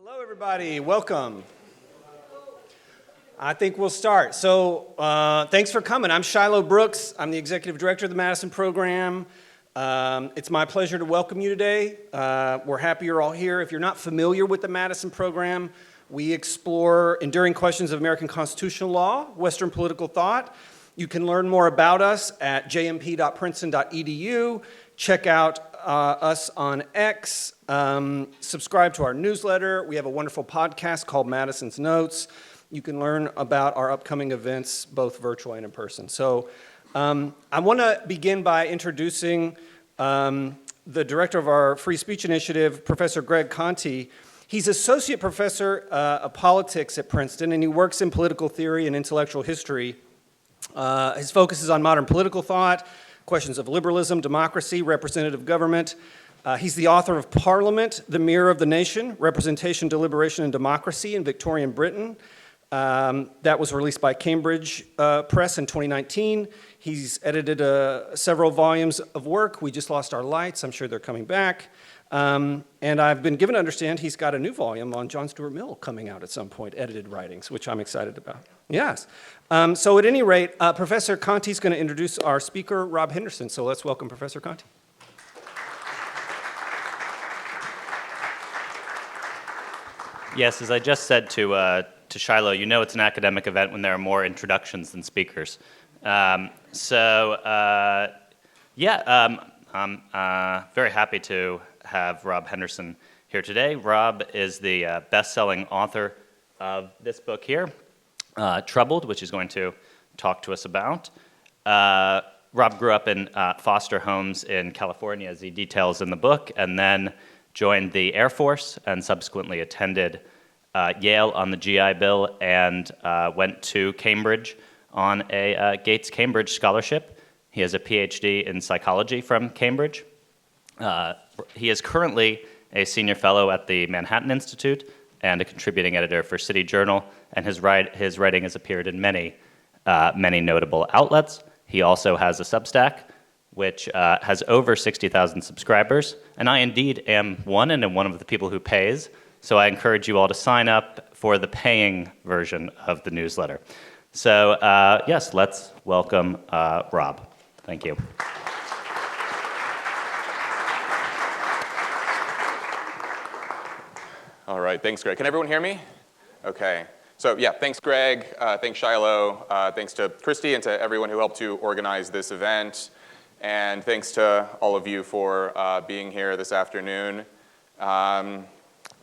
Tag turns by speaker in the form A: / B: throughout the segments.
A: Hello, everybody. Welcome. I think we'll start. So thanks for coming. I'm Shiloh Brooks. I'm the executive director of the Madison Program. It's my pleasure to welcome you today. We're happy you're all here. If you're not familiar with the Madison Program, we explore enduring questions of American constitutional law, Western political thought. You can learn more about us at jmp.princeton.edu. Check out us on X. Subscribe to our newsletter. We have a wonderful podcast called Madison's Notes. You can learn about our upcoming events, both virtual and in person. So I want to begin by introducing the director of our Free Speech Initiative, Professor Greg Conti. He's associate professor of politics at Princeton, and he works in political theory and intellectual history. His focus is on modern political thought, questions of liberalism, democracy, representative government. He's the author of Parliament, The Mirror of the Nation, Representation, Deliberation, and Democracy in Victorian Britain. That was released by Cambridge Press in 2019. He's edited several volumes of work. We just lost our lights. I'm sure they're coming back. And I've been given to understand he's got a new volume on John Stuart Mill coming out at some point, edited writings, which I'm excited about. Yes. So at any rate, Professor Conti is going to introduce our speaker, Rob Henderson. So let's welcome Professor Conti.
B: Yes, as I just said to Shiloh, you know it's an academic event when there are more introductions than speakers. I'm very happy to have Rob Henderson here today. Rob is the best-selling author of this book here, Troubled, which he's going to talk to us about. Rob grew up in foster homes in California, as he details in the book, and then joined the Air Force and subsequently attended Yale on the GI Bill and went to Cambridge on a Gates Cambridge scholarship. He has a PhD in psychology from Cambridge. He is currently a senior fellow at the Manhattan Institute and a contributing editor for City Journal, and his writing has appeared in many notable outlets. He also has a Substack, which has over 60,000 subscribers, and I indeed am one, and am one of the people who pays, so I encourage you all to sign up for the paying version of the newsletter. So yes, let's welcome Rob. Thank you.
C: All right, thanks, Greg. Can everyone hear me? Okay. So yeah, thanks, Greg. Thanks, Shiloh. Thanks to Christy and to everyone who helped to organize this event. And thanks to all of you for being here this afternoon.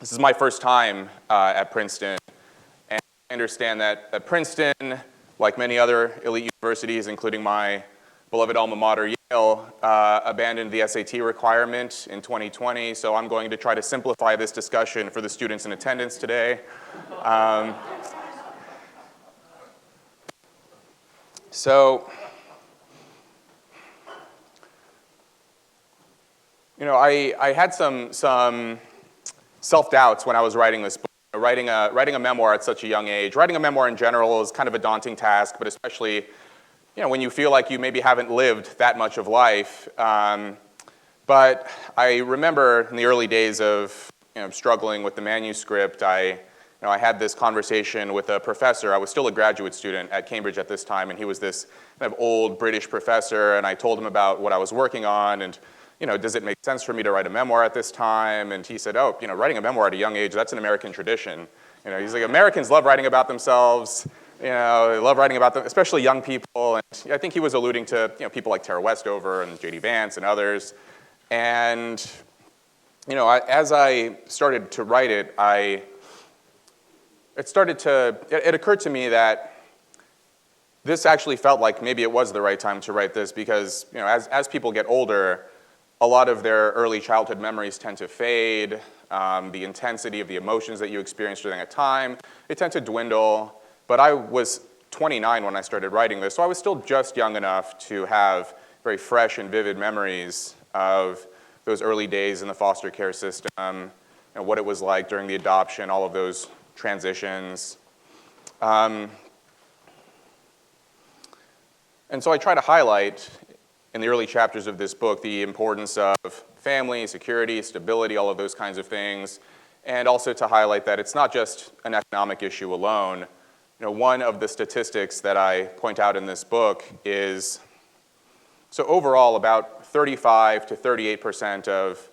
C: This is my first time at Princeton. And I understand that at Princeton, like many other elite universities, including my beloved alma mater, Yale, abandoned the SAT requirement in 2020, so I'm going to try to simplify this discussion for the students in attendance today. I had some self-doubts when I was writing this book. Writing a memoir at such a young age. Writing a memoir in general is kind of a daunting task, but especially when you feel like you maybe haven't lived that much of life. But I remember in the early days of struggling with the manuscript, I had this conversation with a professor. I was still a graduate student at Cambridge at this time, and he was this kind of old British professor, and I told him about what I was working on, and does it make sense for me to write a memoir at this time? And he said, writing a memoir at a young age, that's an American tradition. He's like, Americans love writing about themselves. They love writing about them, especially young people. And I think he was alluding to people like Tara Westover and J.D. Vance and others. And as I started to write it, it occurred to me that this actually felt like maybe it was the right time to write this because as people get older, a lot of their early childhood memories tend to fade. The intensity of the emotions that you experienced during that time, they tend to dwindle. But I was 29 when I started writing this, so I was still just young enough to have very fresh and vivid memories of those early days in the foster care system, what it was like during the adoption, all of those transitions. And so I try to highlight in the early chapters of this book the importance of family, security, stability, all of those kinds of things. and also to highlight that it's not just an economic issue alone. One of the statistics that I point out in this book is, so overall, about 35 to 38% of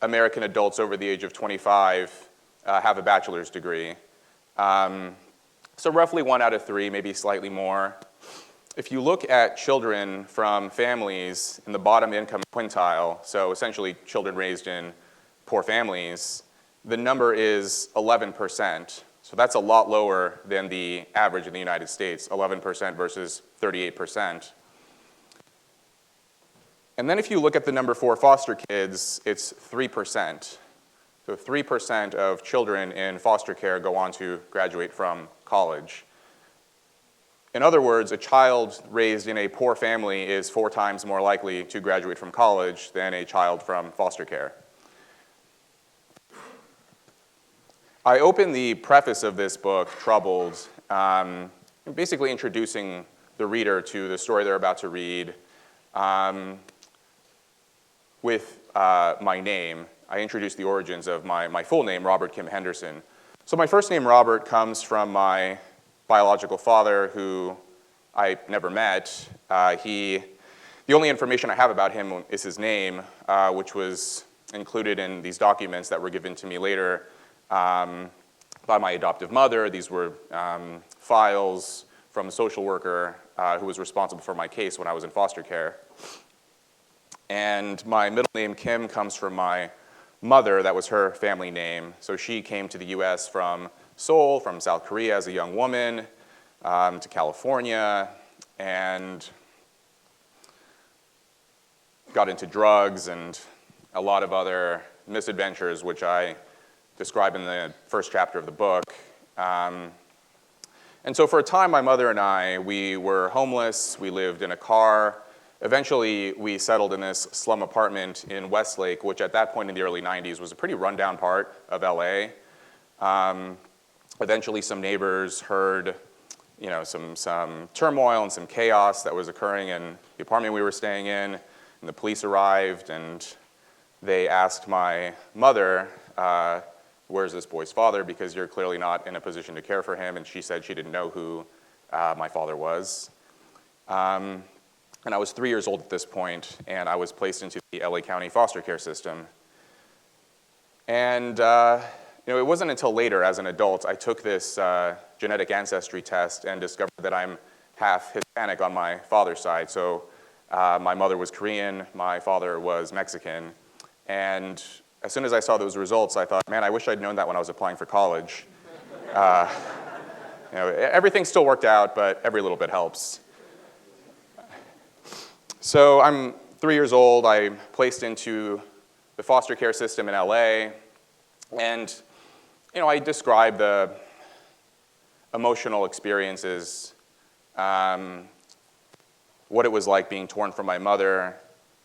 C: American adults over the age of 25 have a bachelor's degree. So roughly 1 out of 3, maybe slightly more. If you look at children from families in the bottom income quintile, so essentially children raised in poor families, the number is 11%. So that's a lot lower than the average in the United States, 11% versus 38%. And then if you look at the number for foster kids, it's 3%. So 3% of children in foster care go on to graduate from college. In other words, a child raised in a poor family is 4 times more likely to graduate from college than a child from foster care. I open the preface of this book, Troubled, basically introducing the reader to the story they're about to read with my name. I introduce the origins of my full name, Robert Kim Henderson. So my first name, Robert, comes from my biological father, who I never met. The only information I have about him is his name, which was included in these documents that were given to me later by my adoptive mother. These were files from a social worker who was responsible for my case when I was in foster care. And my middle name, Kim, comes from my mother. That was her family name. So she came to the US from Seoul, from South Korea as a young woman, to California, and got into drugs and a lot of other misadventures, which I describe in the first chapter of the book. And so for a time, my mother and I, we were homeless. We lived in a car. Eventually, we settled in this slum apartment in Westlake, which at that point in the early 90s was a pretty rundown part of LA. Eventually, some neighbors heard some turmoil and some chaos that was occurring in the apartment we were staying in, and the police arrived, and they asked my mother, where's this boy's father, because you're clearly not in a position to care for him, and she said she didn't know who my father was. And I was 3 years old at this point, and I was placed into the LA County foster care system. And it wasn't until later, as an adult, I took this genetic ancestry test and discovered that I'm half Hispanic on my father's side. So my mother was Korean, my father was Mexican. And as soon as I saw those results, I thought, man, I wish I'd known that when I was applying for college. Everything still worked out, but every little bit helps. So I'm 3 years old. I'm placed into the foster care system in LA. And, I describe the emotional experiences, what it was like being torn from my mother,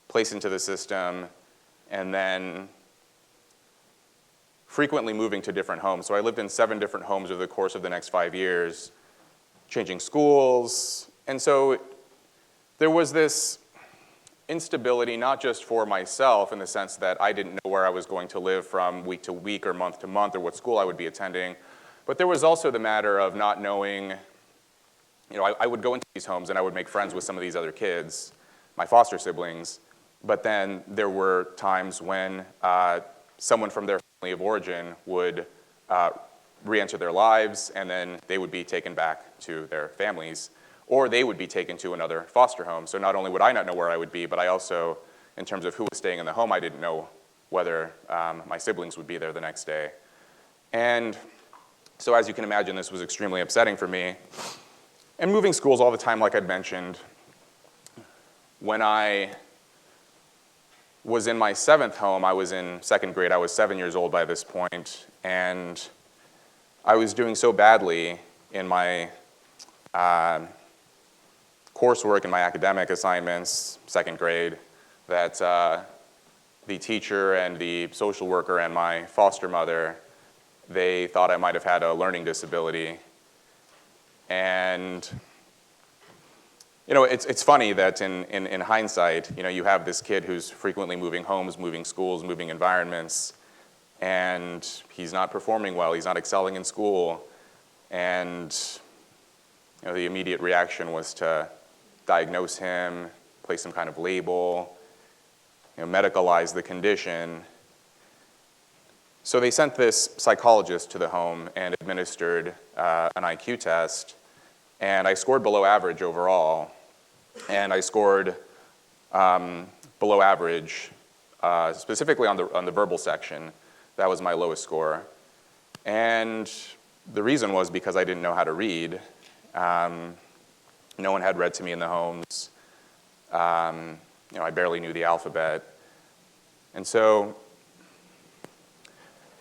C: placed into the system, and then frequently moving to different homes. So I lived in 7 different homes over the course of the next 5 years, changing schools. And so there was this instability, not just for myself in the sense that I didn't know where I was going to live from week to week or month to month or what school I would be attending, but there was also the matter of not knowing, I would go into these homes and I would make friends with some of these other kids, my foster siblings, but then there were times when someone from their family of origin would re-enter their lives, and then they would be taken back to their families, or they would be taken to another foster home. So not only would I not know where I would be, but I also, in terms of who was staying in the home, I didn't know whether my siblings would be there the next day. And so as you can imagine, this was extremely upsetting for me. And moving schools all the time, like I'd mentioned. When I was in my 7th home, I was in 2nd grade. I was 7 years old by this point, and I was doing so badly in my coursework and my academic assignments, 2nd grade, that the teacher and the social worker and my foster mother, they thought I might have had a learning disability. And it's funny that in hindsight, you have this kid who's frequently moving homes, moving schools, moving environments, and he's not performing well, he's not excelling in school. And the immediate reaction was to diagnose him, place some kind of label, medicalize the condition. So they sent this psychologist to the home and administered an IQ test, and I scored below average overall. And I scored below average, specifically on the verbal section. That was my lowest score. And the reason was because I didn't know how to read. No one had read to me in the homes. I barely knew the alphabet. And so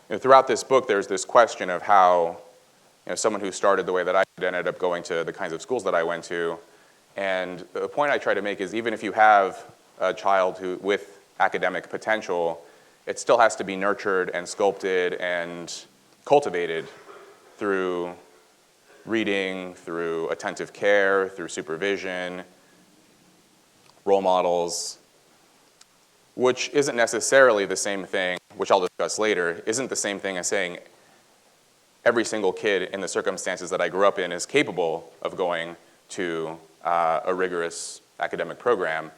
C: throughout this book, there's this question of how someone who started the way that I did ended up going to the kinds of schools that I went to. And the point I try to make is even if you have a child with academic potential, it still has to be nurtured and sculpted and cultivated through reading, through attentive care, through supervision, role models, which isn't necessarily the same thing, which I'll discuss later, isn't the same thing as saying every single kid in the circumstances that I grew up in is capable of going to a rigorous academic program.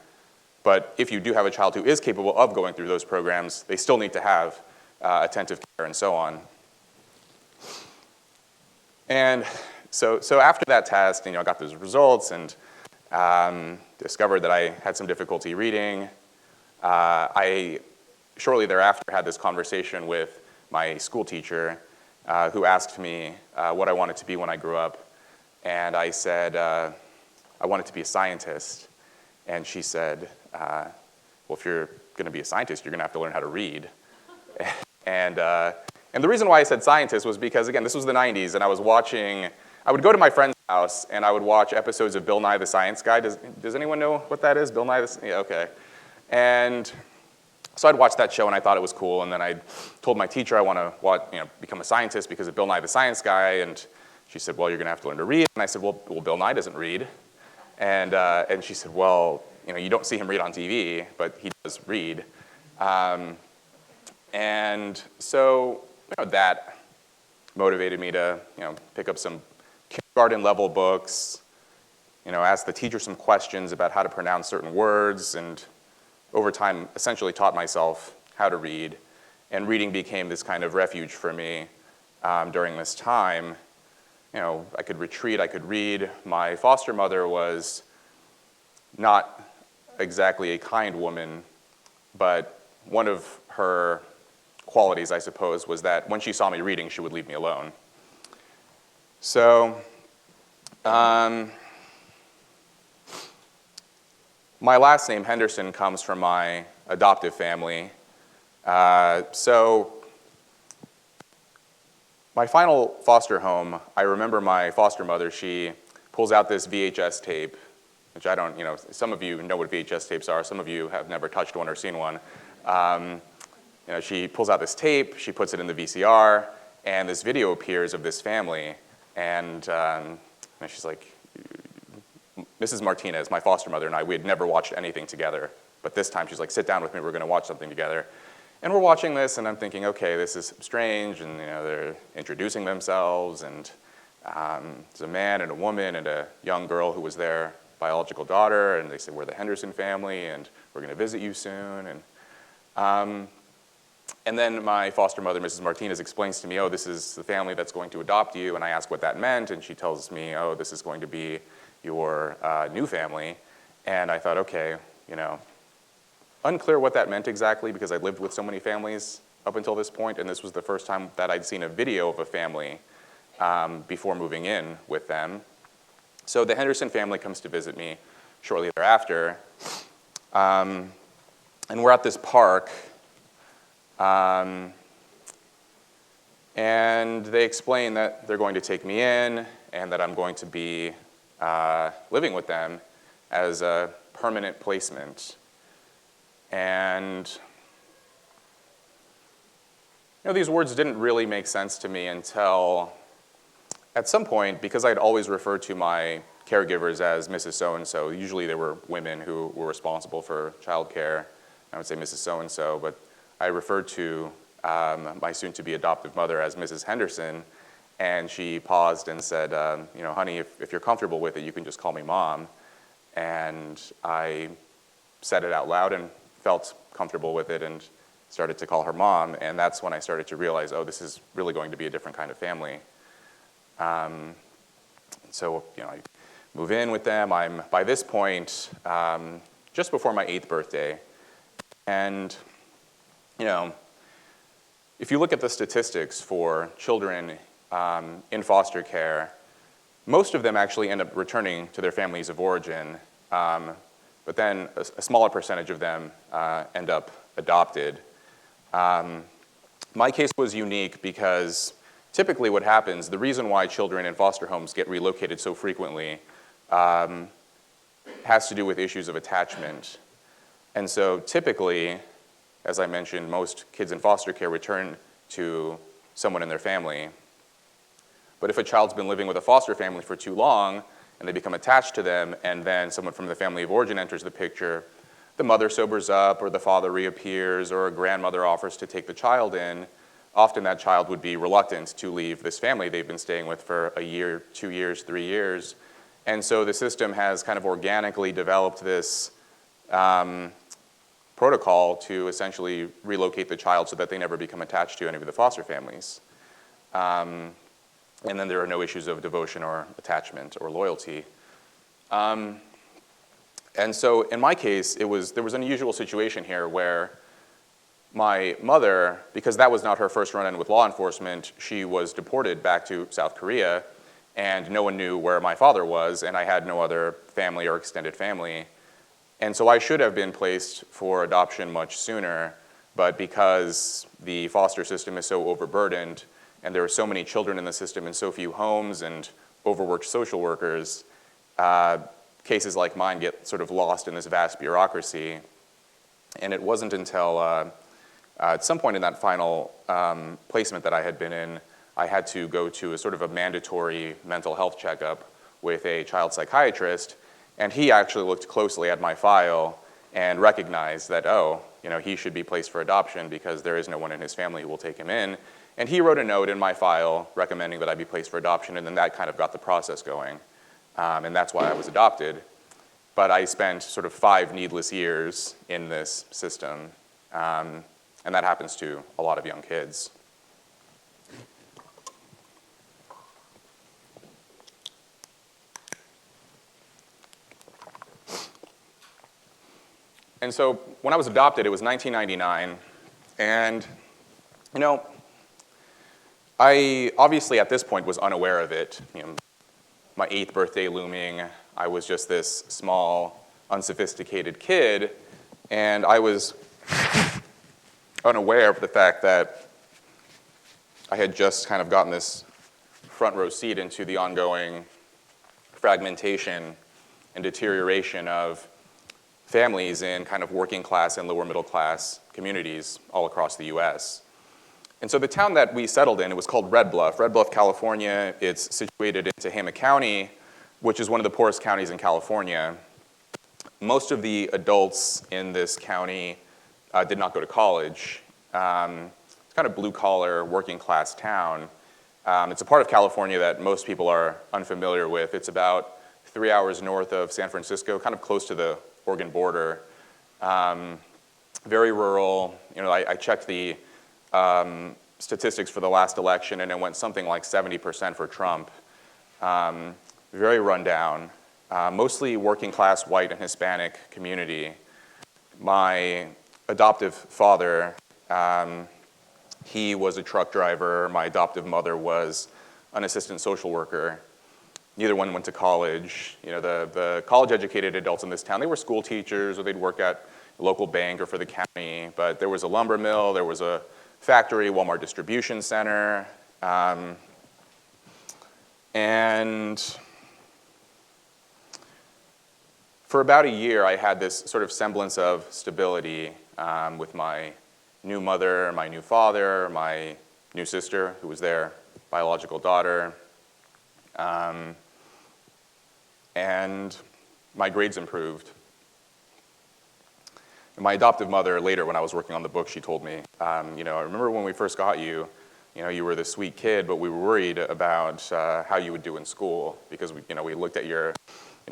C: But if you do have a child who is capable of going through those programs, they still need to have attentive care and so on. And so after that test, I got those results and discovered that I had some difficulty reading. I shortly thereafter had this conversation with my school teacher who asked me what I wanted to be when I grew up. And I said, I wanted to be a scientist. And she said, well, if you're going to be a scientist, you're going to have to learn how to read. And the reason why I said scientist was because, again, this was the 90s, and I would go to my friend's house, and I would watch episodes of Bill Nye the Science Guy. Does anyone know what that is? Bill Nye yeah, okay. And so I'd watch that show, and I thought it was cool, and then I told my teacher I want to become a scientist because of Bill Nye the Science Guy, and she said, well, you're going to have to learn to read. And I said, well, Bill Nye doesn't read. And she said, well, you don't see him read on TV, but he does read. And so that motivated me to pick up some kindergarten level books, ask the teacher some questions about how to pronounce certain words, and over time essentially taught myself how to read. And reading became this kind of refuge for me during this time. I could retreat, I could read. My foster mother was not exactly a kind woman, but one of her qualities, I suppose, was that when she saw me reading, she would leave me alone. So, my last name, Henderson, comes from my adoptive family. So, my final foster home, I remember my foster mother, she pulls out this VHS tape, which I don't, some of you know what VHS tapes are, some of you have never touched one or seen one. She pulls out this tape, she puts it in the VCR, and this video appears of this family, and she's like, Mrs. Martinez, my foster mother, and I, we had never watched anything together, but this time she's like, sit down with me, we're going to watch something together. And we're watching this, and I'm thinking, okay, this is strange, and they're introducing themselves, and there's a man and a woman and a young girl who was their biological daughter, and they said, we're the Henderson family, and we're going to visit you soon. And then my foster mother, Mrs. Martinez, explains to me, oh, this is the family that's going to adopt you, and I ask what that meant, and she tells me, oh, this is going to be your new family. And I thought, okay, unclear what that meant exactly because I'd lived with so many families up until this point, and this was the first time that I'd seen a video of a family before moving in with them. So the Henderson family comes to visit me shortly thereafter, and we're at this park, and they explain that they're going to take me in and that I'm going to be living with them as a permanent placement. And these words didn't really make sense to me until at some point, because I'd always referred to my caregivers as Mrs. So-and-so. Usually they were women who were responsible for childcare. I would say Mrs. So-and-so, but I referred to my soon-to-be adoptive mother as Mrs. Henderson, and she paused and said, honey, if you're comfortable with it, you can just call me Mom. And I said it out loud and felt comfortable with it and started to call her Mom, and that's when I started to realize, oh, this is really going to be a different kind of family. So, I move in with them. I'm, by this point, just before my 8th birthday. And, if you look at the statistics for children in foster care, most of them actually end up returning to their families of origin, but then a smaller percentage of them end up adopted. My case was unique because typically what happens, the reason why children in foster homes get relocated so frequently has to do with issues of attachment. And so typically, as I mentioned, most kids in foster care return to someone in their family. But if a child's been living with a foster family for too long and they become attached to them, and then someone from the family of origin enters the picture, the mother sobers up, or the father reappears, or a grandmother offers to take the child in, often that child would be reluctant to leave this family they've been staying with for a year, 2 years, 3 years. And so the system has kind of organically developed this protocol to essentially relocate the child so that they never become attached to any of the foster families. And then there are no issues of devotion or attachment or loyalty. And so in my case, there was an unusual situation here where my mother, because that was not her first run-in with law enforcement, she was deported back to South Korea, and no one knew where my father was, and I had no other family or extended family. And so I should have been placed for adoption much sooner, but because the foster system is so overburdened, and there are so many children in the system and so few homes and overworked social workers, cases like mine get sort of lost in this vast bureaucracy. And it wasn't until at some point in that final placement that I had been in, I had to go to a sort of a mandatory mental health checkup with a child psychiatrist, and he actually looked closely at my file and recognized that, he should be placed for adoption because there is no one in his family who will take him in. And he wrote a note in my file recommending that I be placed for adoption, and then that kind of got the process going. And that's why I was adopted. But I spent sort of 5 needless years in this system, and that happens to a lot of young kids. And so when I was adopted, it was 1999, and I obviously at this point was unaware of it. My 8th birthday looming, I was just this small, unsophisticated kid, and I was unaware of the fact that I had just kind of gotten this front row seat into the ongoing fragmentation and deterioration of families in kind of working class and lower middle class communities all across the US. And so the town that we settled in, it was called Red Bluff, California. It's situated in Tehama County, which is one of the poorest counties in California. Most of the adults in this county did not go to college. It's kind of blue-collar, working-class town. It's a part of California that most people are unfamiliar with. It's about 3 hours north of San Francisco, kind of close to the Oregon border. Very rural. I checked the statistics for the last election, and it went something like 70% for Trump. Very rundown. Mostly working-class, white, and Hispanic community. My adoptive father, he was a truck driver. My adoptive mother was an assistant social worker. Neither one went to college. The college-educated adults in this town, they were school teachers, or they'd work at a local bank or for the county. But there was a lumber mill, there was a factory, Walmart distribution center, and for about a year, I had this sort of semblance of stability with my new mother, my new father, my new sister, who was their biological daughter. And my grades improved. My adoptive mother, later when I was working on the book, she told me, I remember when we first got you, you were this sweet kid, but we were worried about how you would do in school because we looked at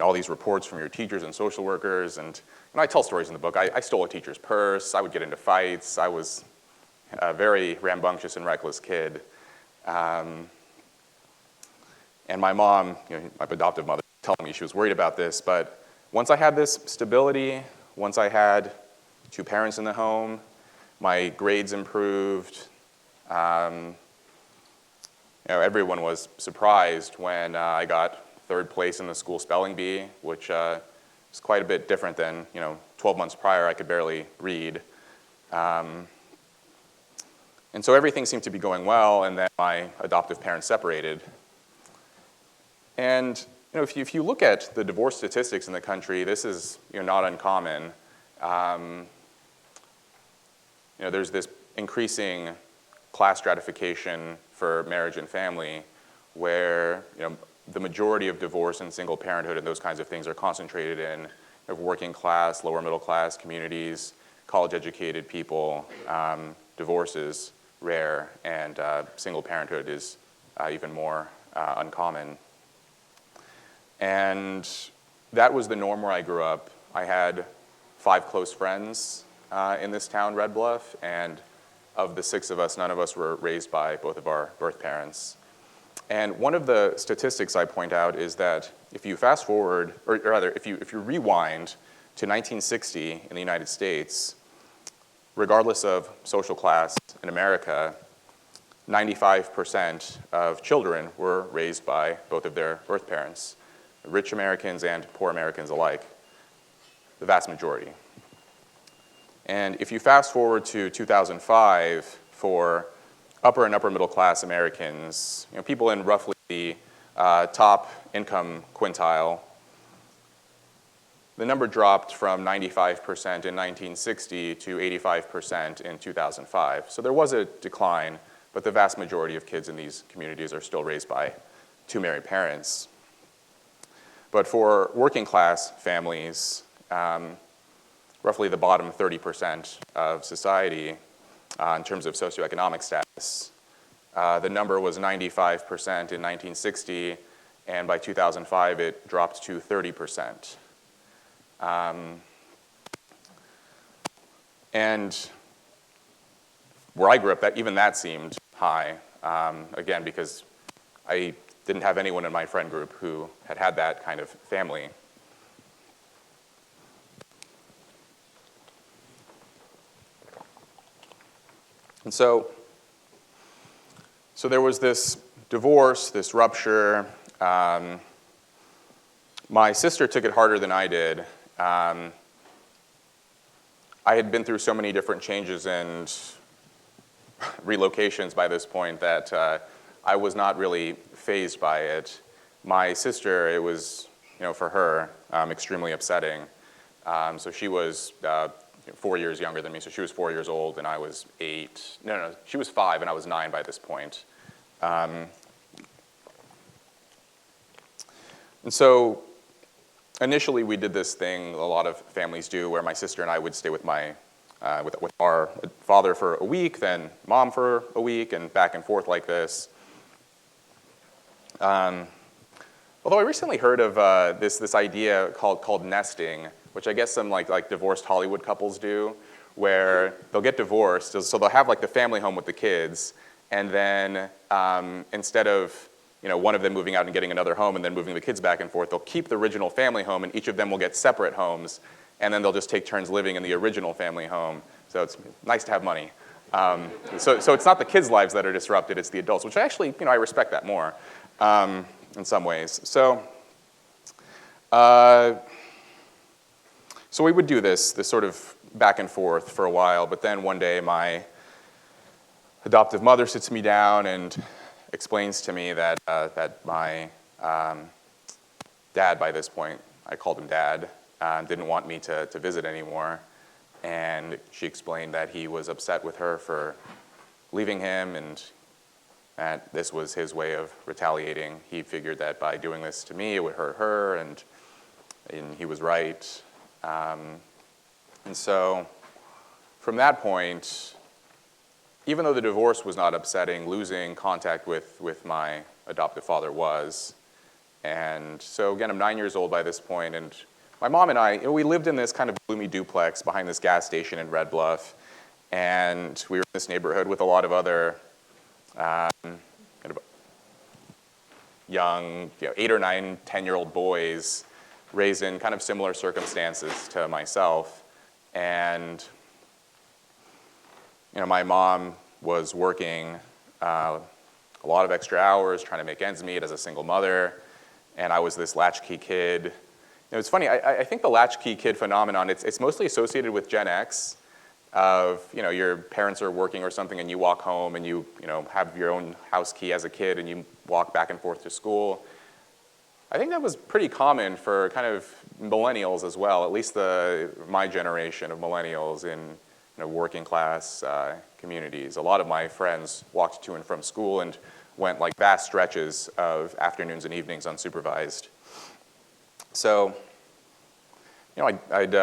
C: all these reports from your teachers and social workers, and I tell stories in the book. I stole a teacher's purse. I would get into fights. I was a very rambunctious and reckless kid. And my mom, my adoptive mother, telling me she was worried about this, but once I had this stability, once I had 2 parents in the home, my grades improved. Everyone was surprised when I got 3rd place in the school spelling bee, which is quite a bit different than 12 months prior I could barely read. And so everything seemed to be going well, and then my adoptive parents separated. And if you look at the divorce statistics in the country, this is not uncommon. There's this increasing class stratification for marriage and family where the majority of divorce and single parenthood and those kinds of things are concentrated in working class, lower middle class communities, college-educated people. Divorce is rare, and single parenthood is even more uncommon. And that was the norm where I grew up. I had 5 close friends in this town, Red Bluff, and of the 6 of us, none of us were raised by both of our birth parents. And one of the statistics I point out is that if you fast forward, or rather, if you rewind to 1960 in the United States, regardless of social class in America, 95% of children were raised by both of their birth parents, rich Americans and poor Americans alike, the vast majority. And if you fast forward to 2005, for upper and upper middle class Americans, people in roughly the top income quintile, the number dropped from 95% in 1960 to 85% in 2005. So there was a decline, but the vast majority of kids in these communities are still raised by 2 married parents. But for working class families, roughly the bottom 30% of society in terms of socioeconomic status, the number was 95% in 1960, and by 2005 it dropped to 30%. And where I grew up, even that seemed high, again, because I didn't have anyone in my friend group who had that kind of family. And so there was this divorce, this rupture. My sister took it harder than I did. I had been through so many different changes and relocations by this point that I was not really fazed by it. My sister, it was, for her, extremely upsetting. So she was 4 years younger than me, so she was 4 years old and I was 8. No, she was 5 and I was 9 by this point. And so initially we did this thing a lot of families do where my sister and I would stay with with our father for a week, then mom for a week, and back and forth like this. Although I recently heard of this idea called nesting, which I guess some like divorced Hollywood couples do, where they'll get divorced, so they'll have like the family home with the kids, and then instead of one of them moving out and getting another home and then moving the kids back and forth, they'll keep the original family home, and each of them will get separate homes, and then they'll just take turns living in the original family home. So it's nice to have money. So it's not the kids' lives that are disrupted, it's the adults, which actually, I respect that more in some ways. So we would do this sort of back and forth for a while, but then one day my adoptive mother sits me down and explains to me that my dad, by this point, I called him Dad, didn't want me to visit anymore. And she explained that he was upset with her for leaving him and that this was his way of retaliating. He figured that by doing this to me, it would hurt her, and he was right. And so from that point, even though the divorce was not upsetting, losing contact with my adoptive father was. And so again, I'm 9 years old by this point, and my mom and I, we lived in this kind of gloomy duplex behind this gas station in Red Bluff, and we were in this neighborhood with a lot of other kind of young, 8 or 9, 10-year-old boys raised in kind of similar circumstances to myself. And my mom was working a lot of extra hours, trying to make ends meet as a single mother, and I was this latchkey kid. It's funny, I think the latchkey kid phenomenon, it's mostly associated with Gen X, of, your parents are working or something and you walk home and you have your own house key as a kid and you walk back and forth to school. I think that was pretty common for kind of millennials as well, at least my generation of millennials in working class communities. A lot of my friends walked to and from school and went like vast stretches of afternoons and evenings unsupervised. So, I'd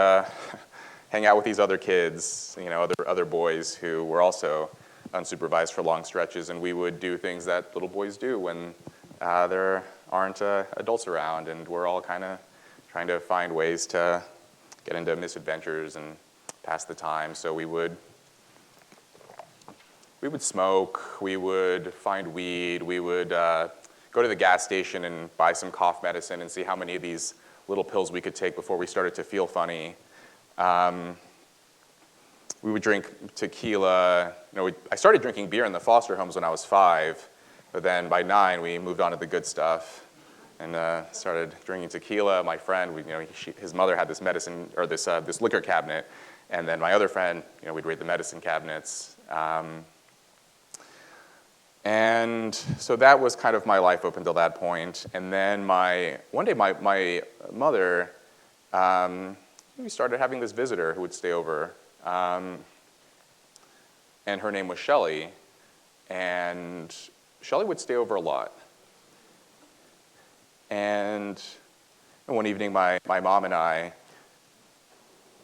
C: hang out with these other kids, other boys who were also unsupervised for long stretches, and we would do things that little boys do when there aren't adults around, and we're all kind of trying to find ways to get into misadventures and pass the time. So we would smoke, we would find weed, we would go to the gas station and buy some cough medicine and see how many of these little pills we could take before we started to feel funny. We would drink tequila. I started drinking beer in the foster homes when I was 5, but then by 9 we moved on to the good stuff and started drinking tequila. My friend, his mother had this medicine or this liquor cabinet, and then my other friend, we'd raid the medicine cabinets. And so that was kind of my life up until that point. And then one day my mother, we started having this visitor who would stay over. And her name was Shelley. And Shelley would stay over a lot. And one evening my mom and I,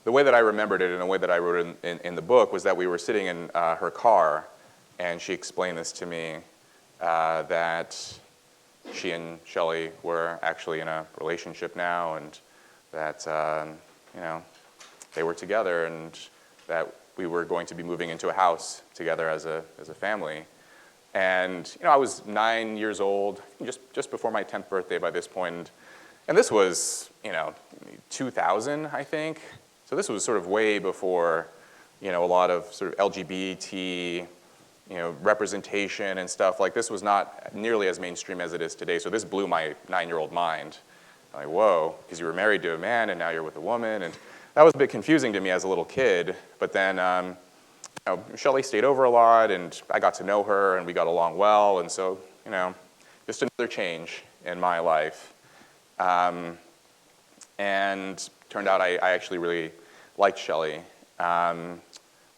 C: the way that I remembered it and the way that I wrote it in the book was that we were sitting in her car, and she explained this to me, that she and Shelley were actually in a relationship now, and that they were together, and that we were going to be moving into a house together as a family. And I was 9 years old, just before my 10th birthday by this point, and this was 2000, I think. So this was sort of way before a lot of sort of LGBT representation and stuff. Like, this was not nearly as mainstream as it is today. So this blew my 9-year-old mind. I'm like, whoa, because you were married to a man and now you're with a woman. And that was a bit confusing to me as a little kid. But then Shelley stayed over a lot, and I got to know her, and we got along well. And so, just another change in my life. And turned out I actually really liked Shelley.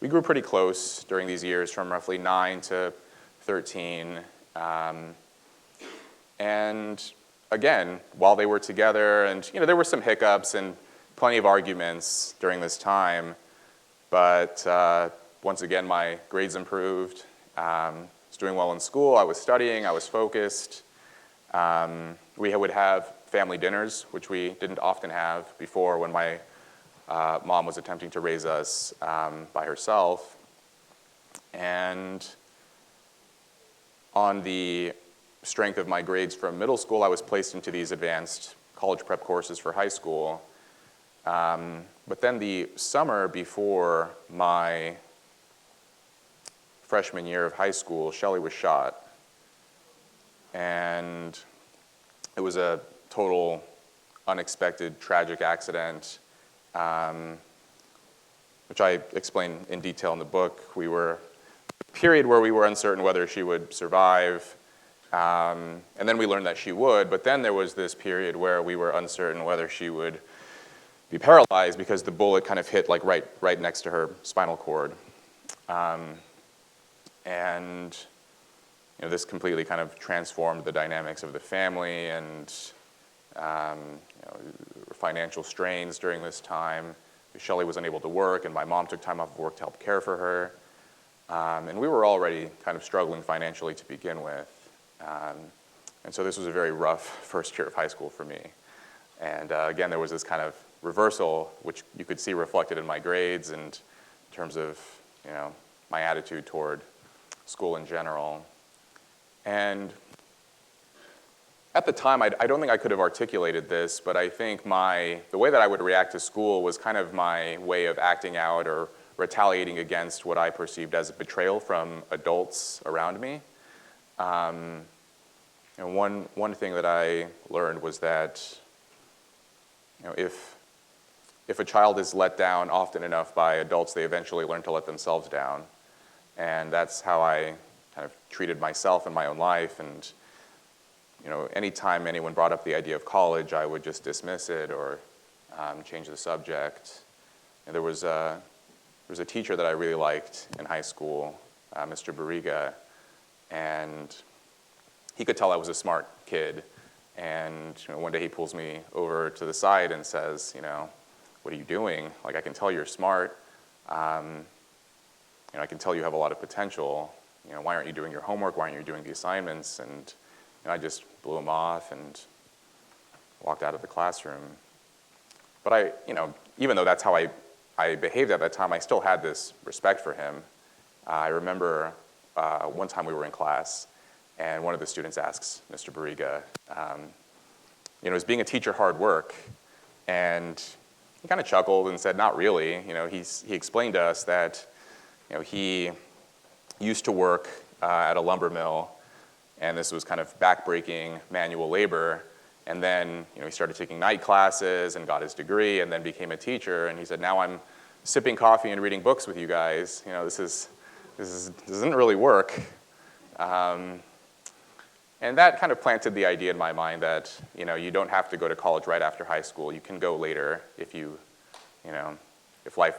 C: We grew pretty close during these years, from roughly 9 to 13. And again, while they were together, and there were some hiccups and plenty of arguments during this time, but once again, my grades improved. I was doing well in school. I was studying. I was focused. We would have family dinners, which we didn't often have before when my mom was attempting to raise us by herself. And on the strength of my grades from middle school, I was placed into these advanced college prep courses for high school. But then the summer before my freshman year of high school, Shelley was shot. And it was a total unexpected, tragic accident, which I explain in detail in the book. We were a period where we were uncertain whether she would survive, and then we learned that she would, but then there was this period where we were uncertain whether she would be paralyzed because the bullet kind of hit like right next to her spinal cord. And this completely kind of transformed the dynamics of the family, and financial strains during this time. Shelley was unable to work, and my mom took time off of work to help care for her. And we were already kind of struggling financially to begin with. And so this was a very rough first year of high school for me. And again, there was this kind of reversal, which you could see reflected in my grades and in terms of, my attitude toward school in general. And at the time, I don't think I could have articulated this, but I think the way that I would react to school was kind of my way of acting out or retaliating against what I perceived as a betrayal from adults around me. And one thing that I learned was that, if a child is let down often enough by adults, they eventually learn to let themselves down. And that's how I kind of treated myself in my own life. And anytime anyone brought up the idea of college, I would just dismiss it or change the subject. And there was a teacher that I really liked in high school, Mr. Barriga, and he could tell I was a smart kid. And one day he pulls me over to the side and says, what are you doing? Like, I can tell you're smart. I can tell you have a lot of potential. Why aren't you doing your homework? Why aren't you doing the assignments? And I just blew him off and walked out of the classroom. But even though that's how I behaved at that time, I still had this respect for him. I remember one time we were in class, and one of the students asks Mr. Barriga, is being a teacher hard work? And he kind of chuckled and said, not really. He explained to us that, he used to work at a lumber mill, and this was kind of backbreaking manual labor. And then, he started taking night classes and got his degree, and then became a teacher. And he said, now I'm sipping coffee and reading books with you guys. This doesn't really work. And that kind of planted the idea in my mind that, you don't have to go to college right after high school. You can go later if if life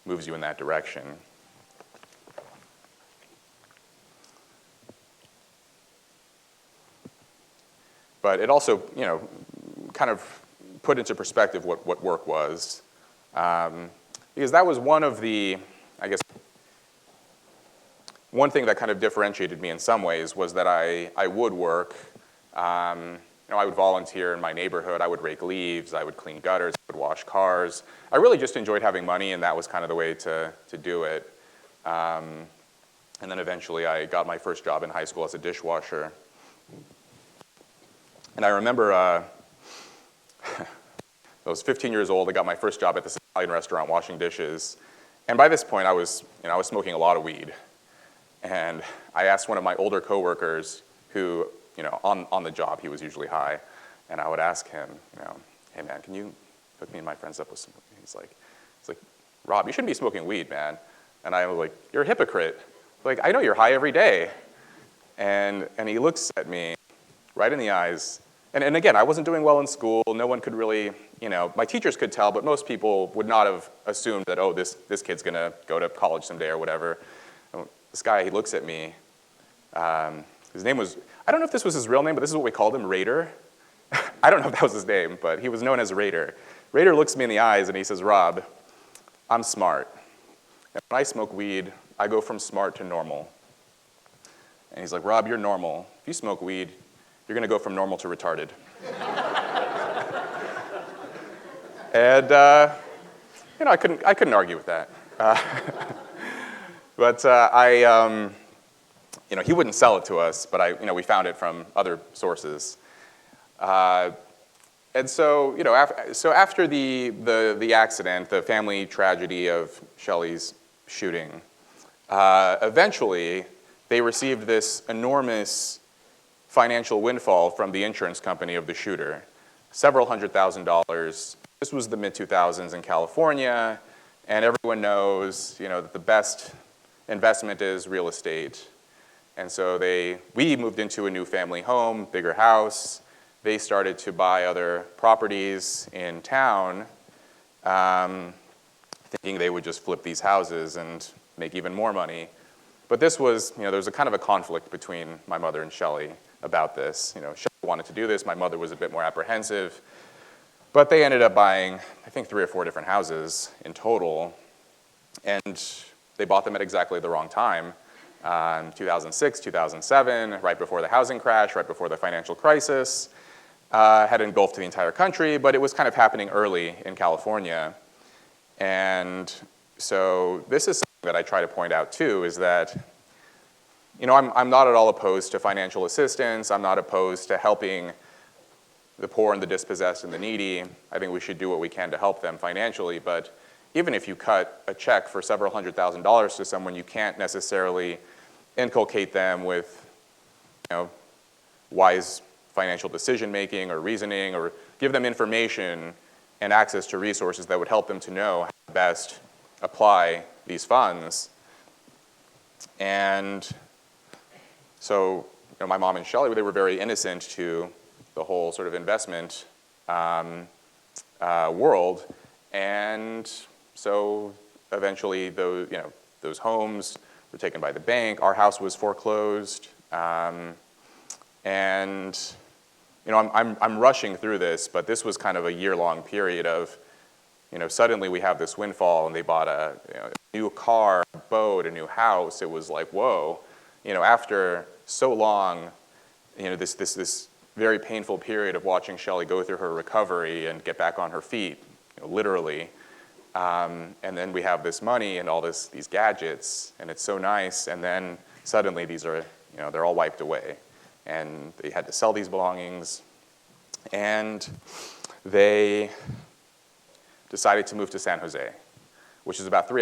C: moves you in that direction. But it also, kind of put into perspective what work was. Because that was one of the, one thing that kind of differentiated me in some ways was that I would work. I would volunteer in my neighborhood. I would rake leaves. I would clean gutters. I would wash cars. I really just enjoyed having money, and that was kind of the way to do it. And then eventually I got my first job in high school as a dishwasher. And I remember I was 15 years old. I got my first job at this Italian restaurant washing dishes. And by this point, I was smoking a lot of weed. And I asked one of my older coworkers who, on the job, he was usually high. And I would ask him, hey man, can you hook me and my friends up with some? He's like, Rob, you shouldn't be smoking weed, man. And I was like, you're a hypocrite. Like, I know you're high every day. And he looks at me right in the eyes. And again, I wasn't doing well in school. No one could really, my teachers could tell, but most people would not have assumed that, oh, this kid's going to go to college someday or whatever. This guy, he looks at me. His name was, I don't know if this was his real name, but this is what we called him, Raider. I don't know if that was his name, but he was known as Raider. Raider looks me in the eyes and he says, Rob, I'm smart. And when I smoke weed, I go from smart to normal. And he's like, Rob, you're normal. If you smoke weed, you're going to go from normal to retarded. And, I couldn't argue with that. But he wouldn't sell it to us, but we found it from other sources. And so, after the accident, the family tragedy of Shelley's shooting, eventually they received this enormous financial windfall from the insurance company of the shooter, several $100,000. This was the mid-2000s in California, and everyone knows, that the best investment is real estate. And so we moved into a new family home, bigger house. They started to buy other properties in town, thinking they would just flip these houses and make even more money. But this was, there was a kind of a conflict between my mother and Shelley about this. Shelley wanted to do this. My mother was a bit more apprehensive. But they ended up buying, I think, 3 or 4 different houses in total, and they bought them at exactly the wrong time. 2006, 2007, right before the housing crash, right before the financial crisis, had engulfed the entire country, but it was kind of happening early in California. And so this is something that I try to point out too, is that, you know, I'm not at all opposed to financial assistance. I'm not opposed to helping the poor and the dispossessed and the needy. I think we should do what we can to help them financially, but even if you cut a check for several $100,000s to someone, you can't necessarily inculcate them with, you know, wise financial decision-making or reasoning, or give them information and access to resources that would help them to know how to best apply these funds. And so, you know, my mom and Shelley, they were very innocent to the whole sort of investment world, and so eventually those homes were taken by the bank. Our house was foreclosed, and you know, I'm rushing through this, but this was kind of a year-long period of, you know, suddenly we have this windfall, and they bought a new car, a boat, a new house. It was like, whoa, you know, after so long, you know, this very painful period of watching Shelley go through her recovery and get back on her feet, you know, literally. And then we have this money and all these gadgets, and it's so nice, and then suddenly these are, you know, they're all wiped away. And they had to sell these belongings, and they decided to move to San Jose, which is about 4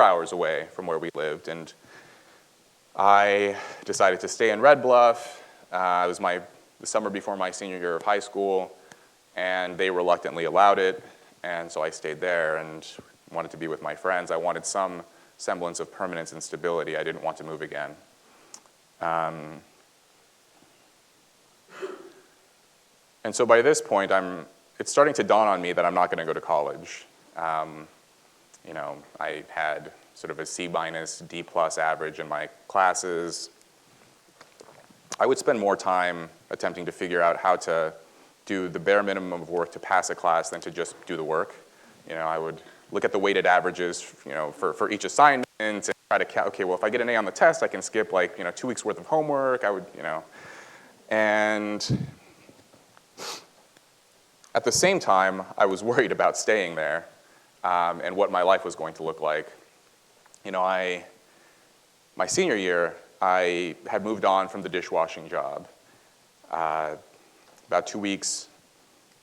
C: hours away from where we lived. And I decided to stay in Red Bluff. It was the summer before my senior year of high school, and they reluctantly allowed it. And so I stayed there and wanted to be with my friends. I wanted some semblance of permanence and stability. I didn't want to move again. And so by this point, it's starting to dawn on me that I'm not going to go to college. You know, I had sort of a C-, D+ average in my classes. I would spend more time attempting to figure out how to do the bare minimum of work to pass a class than to just do the work. You know, I would look at the weighted averages, you know, for each assignment and try to count, okay, well, if I get an A on the test, I can skip, like, you know, 2 weeks worth of homework. I would, you know, and at the same time, I was worried about staying there and what my life was going to look like. You know, my senior year, I had moved on from the dishwashing job. About 2 weeks,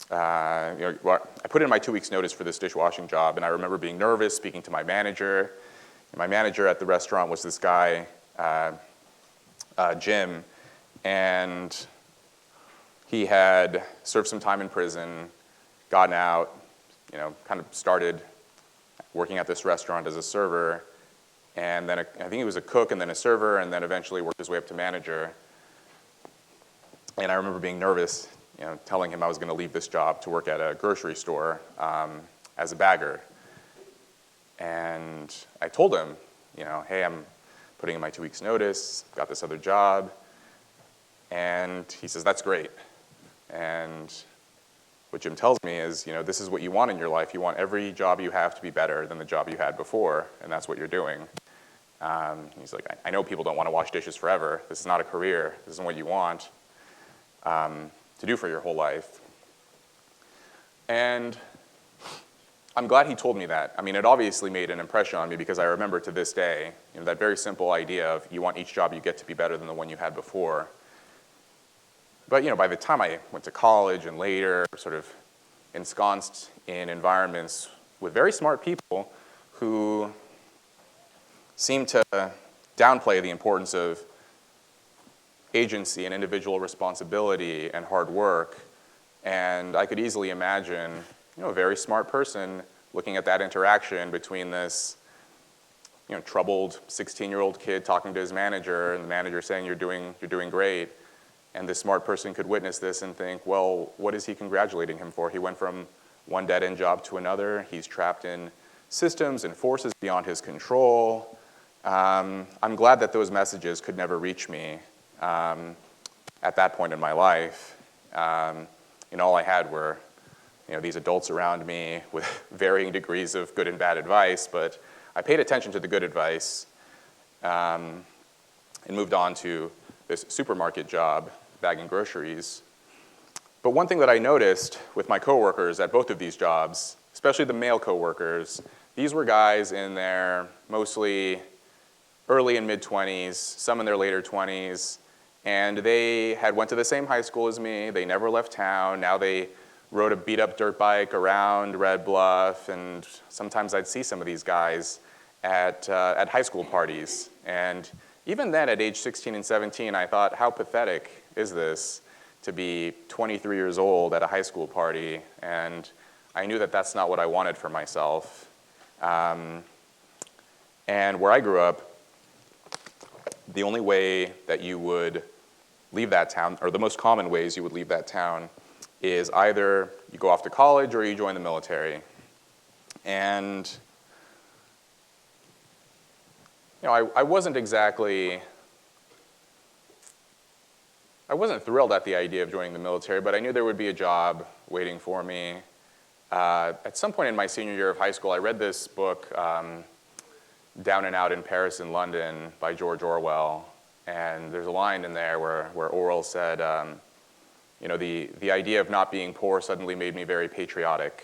C: you know, I put in my 2 weeks notice for this dishwashing job, and I remember being nervous, speaking to my manager. And my manager at the restaurant was this guy, Jim, and he had served some time in prison, gotten out, you know, kind of started working at this restaurant as a server, and then I think he was a cook and then a server, and then eventually worked his way up to manager. And I remember being nervous, you know, telling him I was going to leave this job to work at a grocery store as a bagger. And I told him, you know, hey, I'm putting in my 2 weeks notice, got this other job. And he says, that's great. And what Jim tells me is, you know, this is what you want in your life. You want every job you have to be better than the job you had before, and that's what you're doing. He's like, I know people don't want to wash dishes forever. This is not a career. This isn't what you want to do for your whole life. And I'm glad he told me that. I mean, it obviously made an impression on me because I remember to this day, you know, that very simple idea of you want each job you get to be better than the one you had before. But, you know, by the time I went to college and later, sort of ensconced in environments with very smart people who seemed to downplay the importance of agency and individual responsibility and hard work. And I could easily imagine, you know, a very smart person looking at that interaction between this, you know, troubled 16-year-old kid talking to his manager, and the manager saying, you're doing great. And this smart person could witness this and think, well, what is he congratulating him for? He went from one dead-end job to another. He's trapped in systems and forces beyond his control. I'm glad that those messages could never reach me at that point in my life. You know, all I had were these adults around me with varying degrees of good and bad advice, but I paid attention to the good advice and moved on to this supermarket job, bagging groceries. But one thing that I noticed with my coworkers at both of these jobs, especially the male coworkers, these were guys in their mostly early and mid-20s, some in their later 20s, and they had went to the same high school as me. They never left town. Now they rode a beat-up dirt bike around Red Bluff, and sometimes I'd see some of these guys at high school parties. And even then, at age 16 and 17, I thought, how pathetic is this to be 23 years old at a high school party? And I knew that that's not what I wanted for myself. And where I grew up, the only way that you would leave that town, or the most common ways you would leave that town, is either you go off to college or you join the military. And I wasn't thrilled at the idea of joining the military, but I knew there would be a job waiting for me. At some point in my senior year of high school, I read this book, Down and Out in Paris and London by George Orwell. And there's a line in there where Orwell said, the idea of not being poor suddenly made me very patriotic.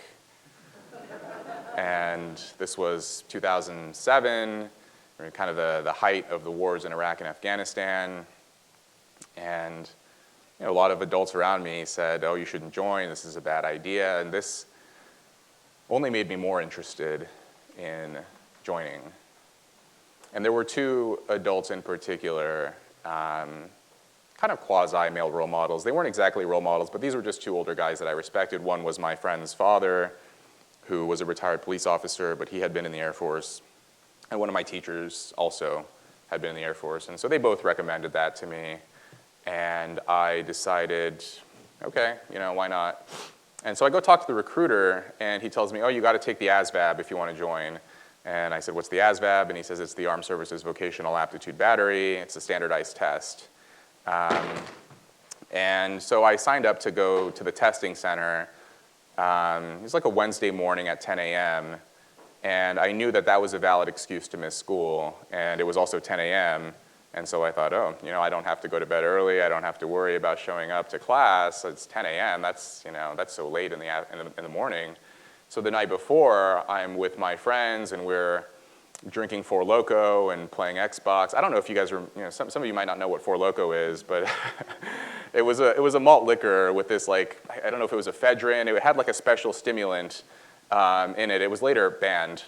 C: And this was 2007, kind of the height of the wars in Iraq and Afghanistan. And a lot of adults around me said, oh, you shouldn't join, this is a bad idea. And this only made me more interested in joining. And there were two adults in particular, kind of quasi-male role models. They weren't exactly role models, but these were just two older guys that I respected. One was my friend's father, who was a retired police officer, but he had been in the Air Force. And one of my teachers also had been in the Air Force. And so they both recommended that to me. And I decided, okay, why not? And so I go talk to the recruiter, and he tells me, oh, you got to take the ASVAB if you want to join. And I said, what's the ASVAB? And he says, it's the Armed Services Vocational Aptitude Battery. It's a standardized test. And so I signed up to go to the testing center. It was like a Wednesday morning at 10 a.m. And I knew that that was a valid excuse to miss school. And it was also 10 a.m. And so I thought, oh, I don't have to go to bed early. I don't have to worry about showing up to class. It's 10 a.m. That's so late in the morning. So the night before, I'm with my friends, and we're drinking Four Loko and playing Xbox. I don't know if you guys some of you might not know what Four Loko is, but it was a malt liquor with this, I don't know if it was ephedrine. It had like a special stimulant in it. It was later banned.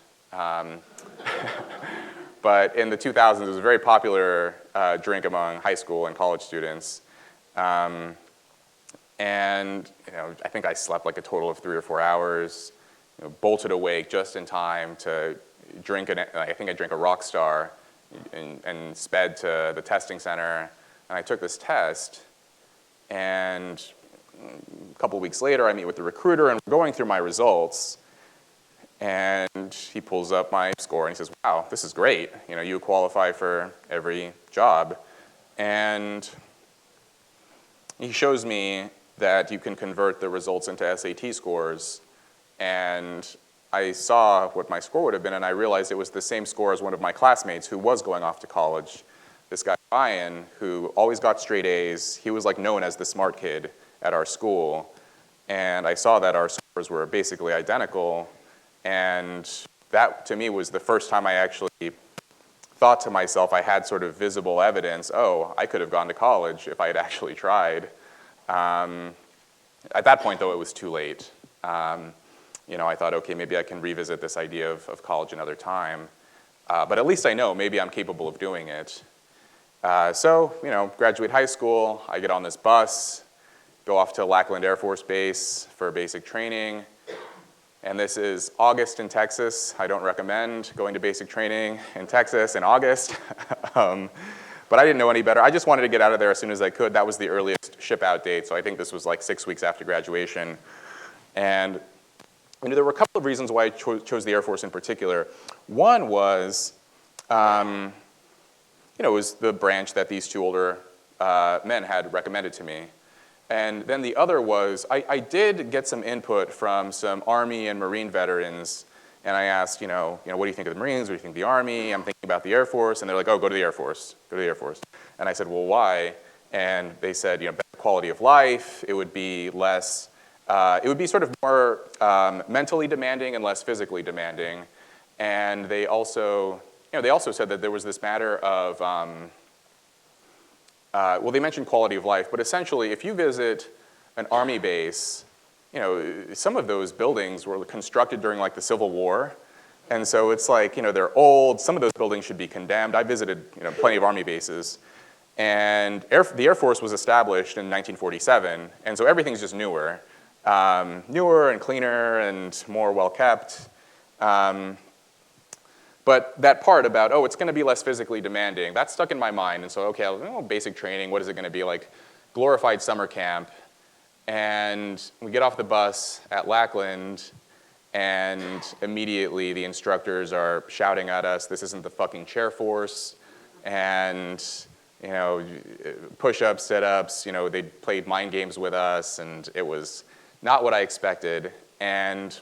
C: But in the 2000s, it was a very popular drink among high school and college students. And I think I slept like a total of 3 or 4 hours. Bolted awake just in time to drink I think I drank a Rockstar and sped to the testing center. And I took this test, and a couple weeks later, I meet with the recruiter, and we're going through my results. And he pulls up my score, and he says, wow, this is great. You qualify for every job. And he shows me that you can convert the results into SAT scores. And I saw what my score would have been, and I realized it was the same score as one of my classmates who was going off to college. This guy, Ryan, who always got straight A's. He was known as the smart kid at our school. And I saw that our scores were basically identical. And that, to me, was the first time I actually thought to myself I had sort of visible evidence, oh, I could have gone to college if I had actually tried. At that point, though, it was too late. I thought, okay, maybe I can revisit this idea of college another time. But at least I know maybe I'm capable of doing it. So, graduate high school, I get on this bus, go off to Lackland Air Force Base for basic training. And this is August in Texas. I don't recommend going to basic training in Texas in August. But I didn't know any better. I just wanted to get out of there as soon as I could. That was the earliest ship-out date, so I think this was 6 weeks after graduation. And there were a couple of reasons why I chose the Air Force in particular. One was, it was the branch that these two older men had recommended to me. And then the other was, I did get some input from some Army and Marine veterans, and I asked, what do you think of the Marines? What do you think of the Army? I'm thinking about the Air Force, and they're like, oh, go to the Air Force, go to the Air Force. And I said, well, why? And they said, better quality of life, it would be less, it would be sort of more mentally demanding and less physically demanding. And they also, said that there was this matter of, well, they mentioned quality of life, but essentially, if you visit an Army base, some of those buildings were constructed during like the Civil War. And so it's like, they're old. Some of those buildings should be condemned. I visited, plenty of Army bases. And the Air Force was established in 1947. And so everything's just newer. Newer and cleaner and more well-kept. But that part about, it's going to be less physically demanding, that stuck in my mind. And so, okay, basic training, what is it going to be like? Glorified summer camp. And we get off the bus at Lackland, and immediately the instructors are shouting at us, this isn't the fucking chair force. And, push-ups, sit-ups, they played mind games with us, and it was not what I expected. And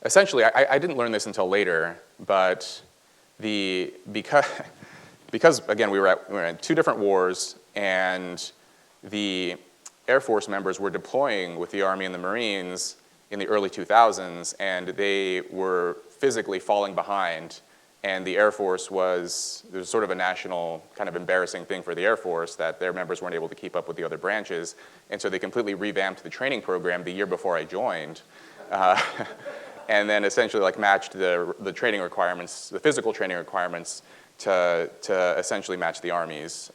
C: essentially, I didn't learn this until later, but because again, we were in two different wars, and the Air Force members were deploying with the Army and the Marines in the early 2000s, and they were physically falling behind. And the Air Force there was sort of a national kind of embarrassing thing for the Air Force that their members weren't able to keep up with the other branches. And so they completely revamped the training program the year before I joined. And then essentially like matched the training requirements, the physical training requirements to essentially match the Army's.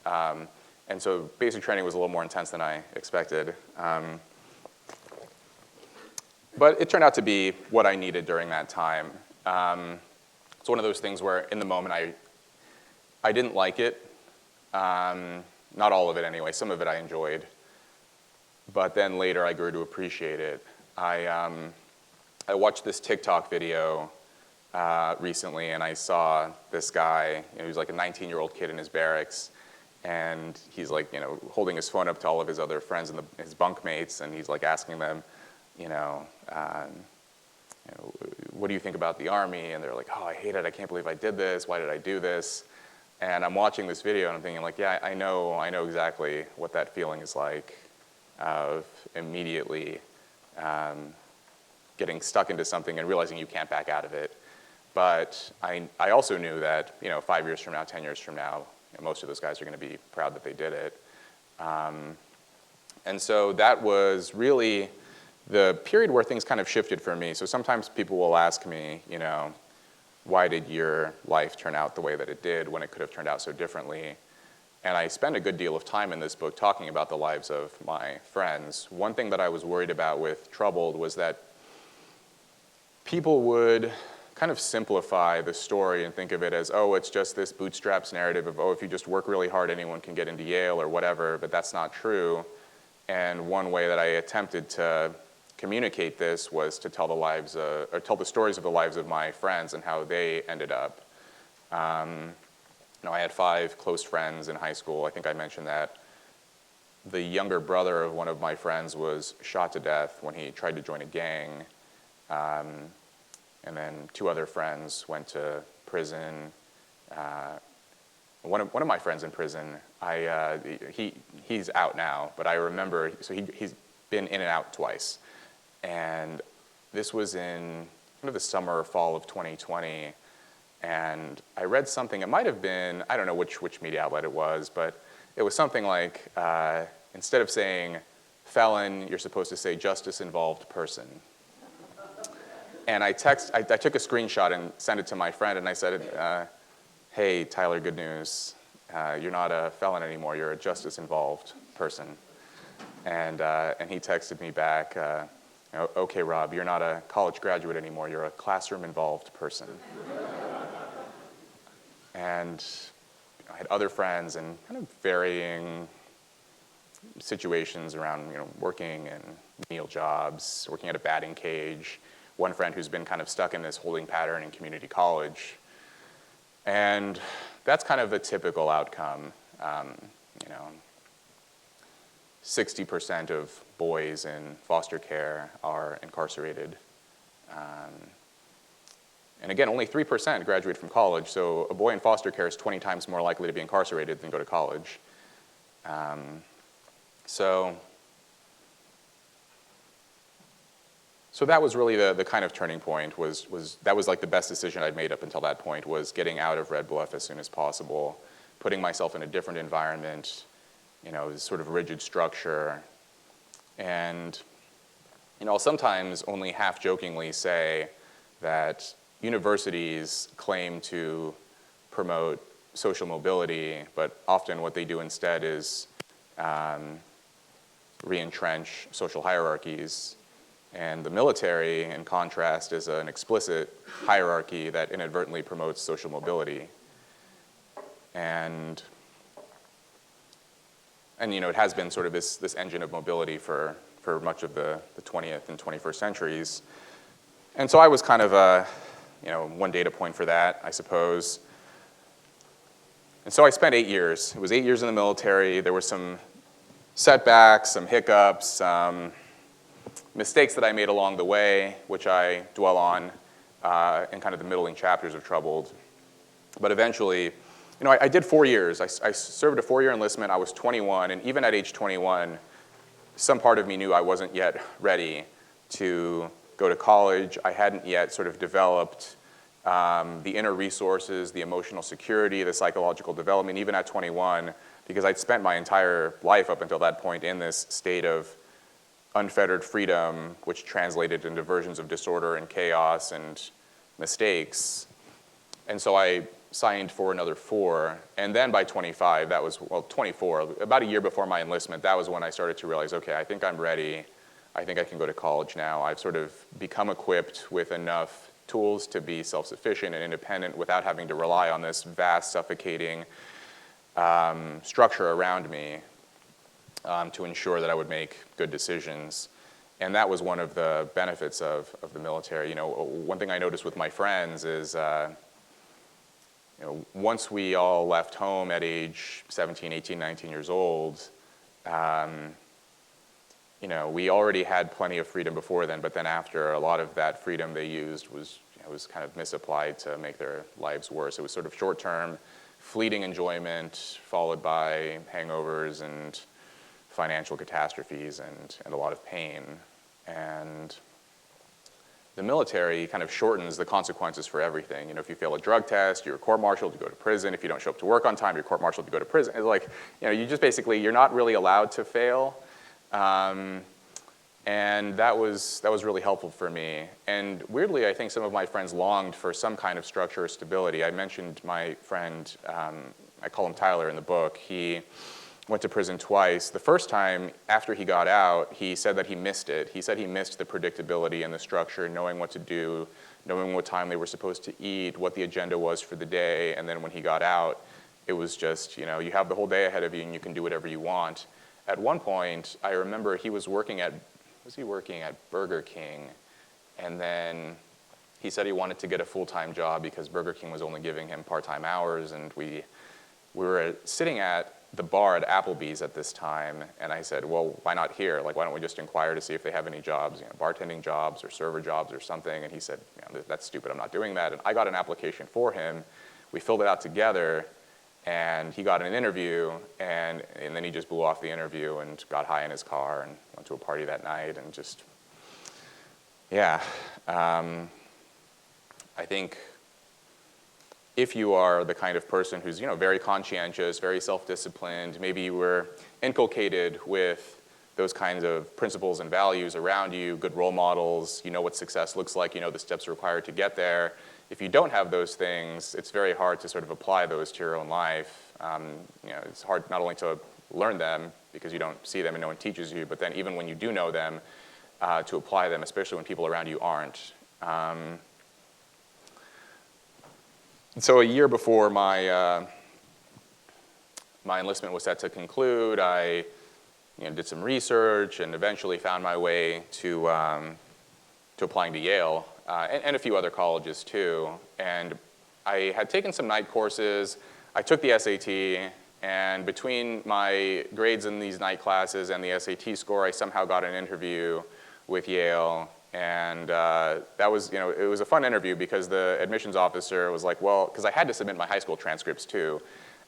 C: And so basic training was a little more intense than I expected. But it turned out to be what I needed during that time. It's one of those things where in the moment I didn't like it. Not all of it anyway, some of it I enjoyed. But then later I grew to appreciate it. I watched this TikTok video recently, and I saw this guy, he was like a 19-year-old kid in his barracks, and he's like, holding his phone up to all of his other friends and his bunkmates, and he's like asking them, what do you think about the Army? And they're like, oh, I hate it, I can't believe I did this, why did I do this? And I'm watching this video, and I'm thinking like, yeah, I know exactly what that feeling is like, of immediately getting stuck into something and realizing you can't back out of it. But I also knew that 5 years from now, 10 years from now, most of those guys are going to be proud that they did it. And so that was really the period where things kind of shifted for me. So sometimes people will ask me, why did your life turn out the way that it did when it could have turned out so differently? And I spend a good deal of time in this book talking about the lives of my friends. One thing that I was worried about with Troubled was that people would kind of simplify the story and think of it as, it's just this bootstraps narrative of, if you just work really hard, anyone can get into Yale or whatever, but that's not true. And one way that I attempted to communicate this was to tell tell the stories of the lives of my friends and how they ended up. I had 5 close friends in high school. I think I mentioned that. The younger brother of one of my friends was shot to death when he tried to join a gang. And then 2 other friends went to prison. One of my friends in prison, he's out now, but I remember, so he's been in and out twice. And this was in kind of the summer or fall of 2020. And I read something, it might have been, I don't know which media outlet it was, but it was something like, instead of saying felon, you're supposed to say justice-involved person. And I took a screenshot and sent it to my friend, and I said, hey, Tyler, good news. You're not a felon anymore, you're a justice-involved person. And he texted me back, okay, Rob, you're not a college graduate anymore, you're a classroom-involved person. And I had other friends in kind of varying situations around working and menial jobs, working at a batting cage. One friend who's been kind of stuck in this holding pattern in community college. And that's kind of a typical outcome. 60% of boys in foster care are incarcerated. And again, only 3% graduate from college, so a boy in foster care is 20 times more likely to be incarcerated than go to college. So that was really the kind of turning point, that was like the best decision I'd made up until that point, was getting out of Red Bluff as soon as possible, putting myself in a different environment, this sort of rigid structure. And I'll sometimes only half-jokingly say that universities claim to promote social mobility, but often what they do instead is re-entrench social hierarchies. And the military, in contrast, is an explicit hierarchy that inadvertently promotes social mobility. And it has been sort of this engine of mobility for much of the 20th and 21st centuries. And so I was kind of one data point for that, I suppose. And so I spent 8 years. It was 8 years in the military. There were some setbacks, some hiccups, some mistakes that I made along the way, which I dwell on in kind of the middling chapters of Troubled. But eventually, I did 4 years. I served a 4-year enlistment. I was 21, and even at age 21, some part of me knew I wasn't yet ready to go to college. I hadn't yet sort of developed the inner resources, the emotional security, the psychological development, even at 21, because I'd spent my entire life up until that point in this state of unfettered freedom, which translated into versions of disorder and chaos and mistakes. And so I signed for another 4, and then by 25, 24, about a year before my enlistment, that was when I started to realize, okay, I think I'm ready. I think I can go to college now. I've sort of become equipped with enough tools to be self-sufficient and independent without having to rely on this vast, suffocating structure around me to ensure that I would make good decisions. And that was one of the benefits of the military. One thing I noticed with my friends is once we all left home at age 17, 18, 19 years old, we already had plenty of freedom before then, but then after, a lot of that freedom they used was kind of misapplied to make their lives worse. It was sort of short-term, fleeting enjoyment, followed by hangovers and financial catastrophes and a lot of pain. And the military kind of shortens the consequences for everything. If you fail a drug test, you're court-martialed, you go to prison. If you don't show up to work on time, you're court-martialed, you go to prison. It's like, you just basically, you're not really allowed to fail. And that was really helpful for me. And weirdly, I think some of my friends longed for some kind of structure or stability. I mentioned my friend, I call him Tyler in the book. He went to prison twice. The first time, after he got out, he said that he missed it. He said he missed the predictability and the structure, knowing what to do, knowing what time they were supposed to eat, what the agenda was for the day. And then when he got out, it was just, you have the whole day ahead of you and you can do whatever you want. At one point, I remember he was working at Burger King, and then he said he wanted to get a full-time job because Burger King was only giving him part-time hours, and we were sitting at the bar at Applebee's at this time, and I said, well, why not here? Like, why don't we just inquire to see if they have any jobs, bartending jobs or server jobs or something? And he said, that's stupid, I'm not doing that. And I got an application for him. We filled it out together, and he got an interview, and then he just blew off the interview and got high in his car and went to a party that night and just, I think if you are the kind of person who's very conscientious, very self-disciplined, maybe you were inculcated with those kinds of principles and values around you, good role models, you know what success looks like, you know the steps required to get there. If you don't have those things, it's very hard to sort of apply those to your own life. It's hard not only to learn them because you don't see them and no one teaches you, but then even when you do know them, to apply them, especially when people around you aren't. So a year before my enlistment was set to conclude, I did some research and eventually found my way to applying to Yale and a few other colleges too. And I had taken some night courses. I took the SAT, And between my grades in these night classes and the SAT score, I somehow got an interview with Yale. And that was, it was a fun interview because the admissions officer was like, well, because I had to submit my high school transcripts too.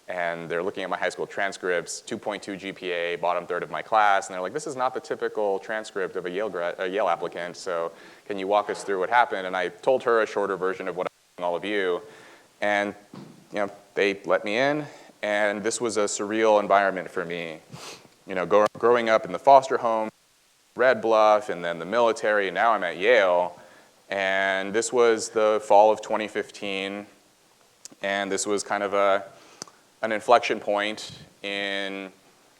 C: And they're looking at my high school transcripts, 2.2 GPA, bottom third of my class, and they're like, this is not the typical transcript of a Yale applicant, so can you walk us through what happened? And I told her a shorter version of what I'm telling all of you, and they let me in, and this was a surreal environment for me. Growing up in the foster home, Red Bluff, and then the military, and now I'm at Yale, and this was the fall of 2015, and this was kind of an inflection point in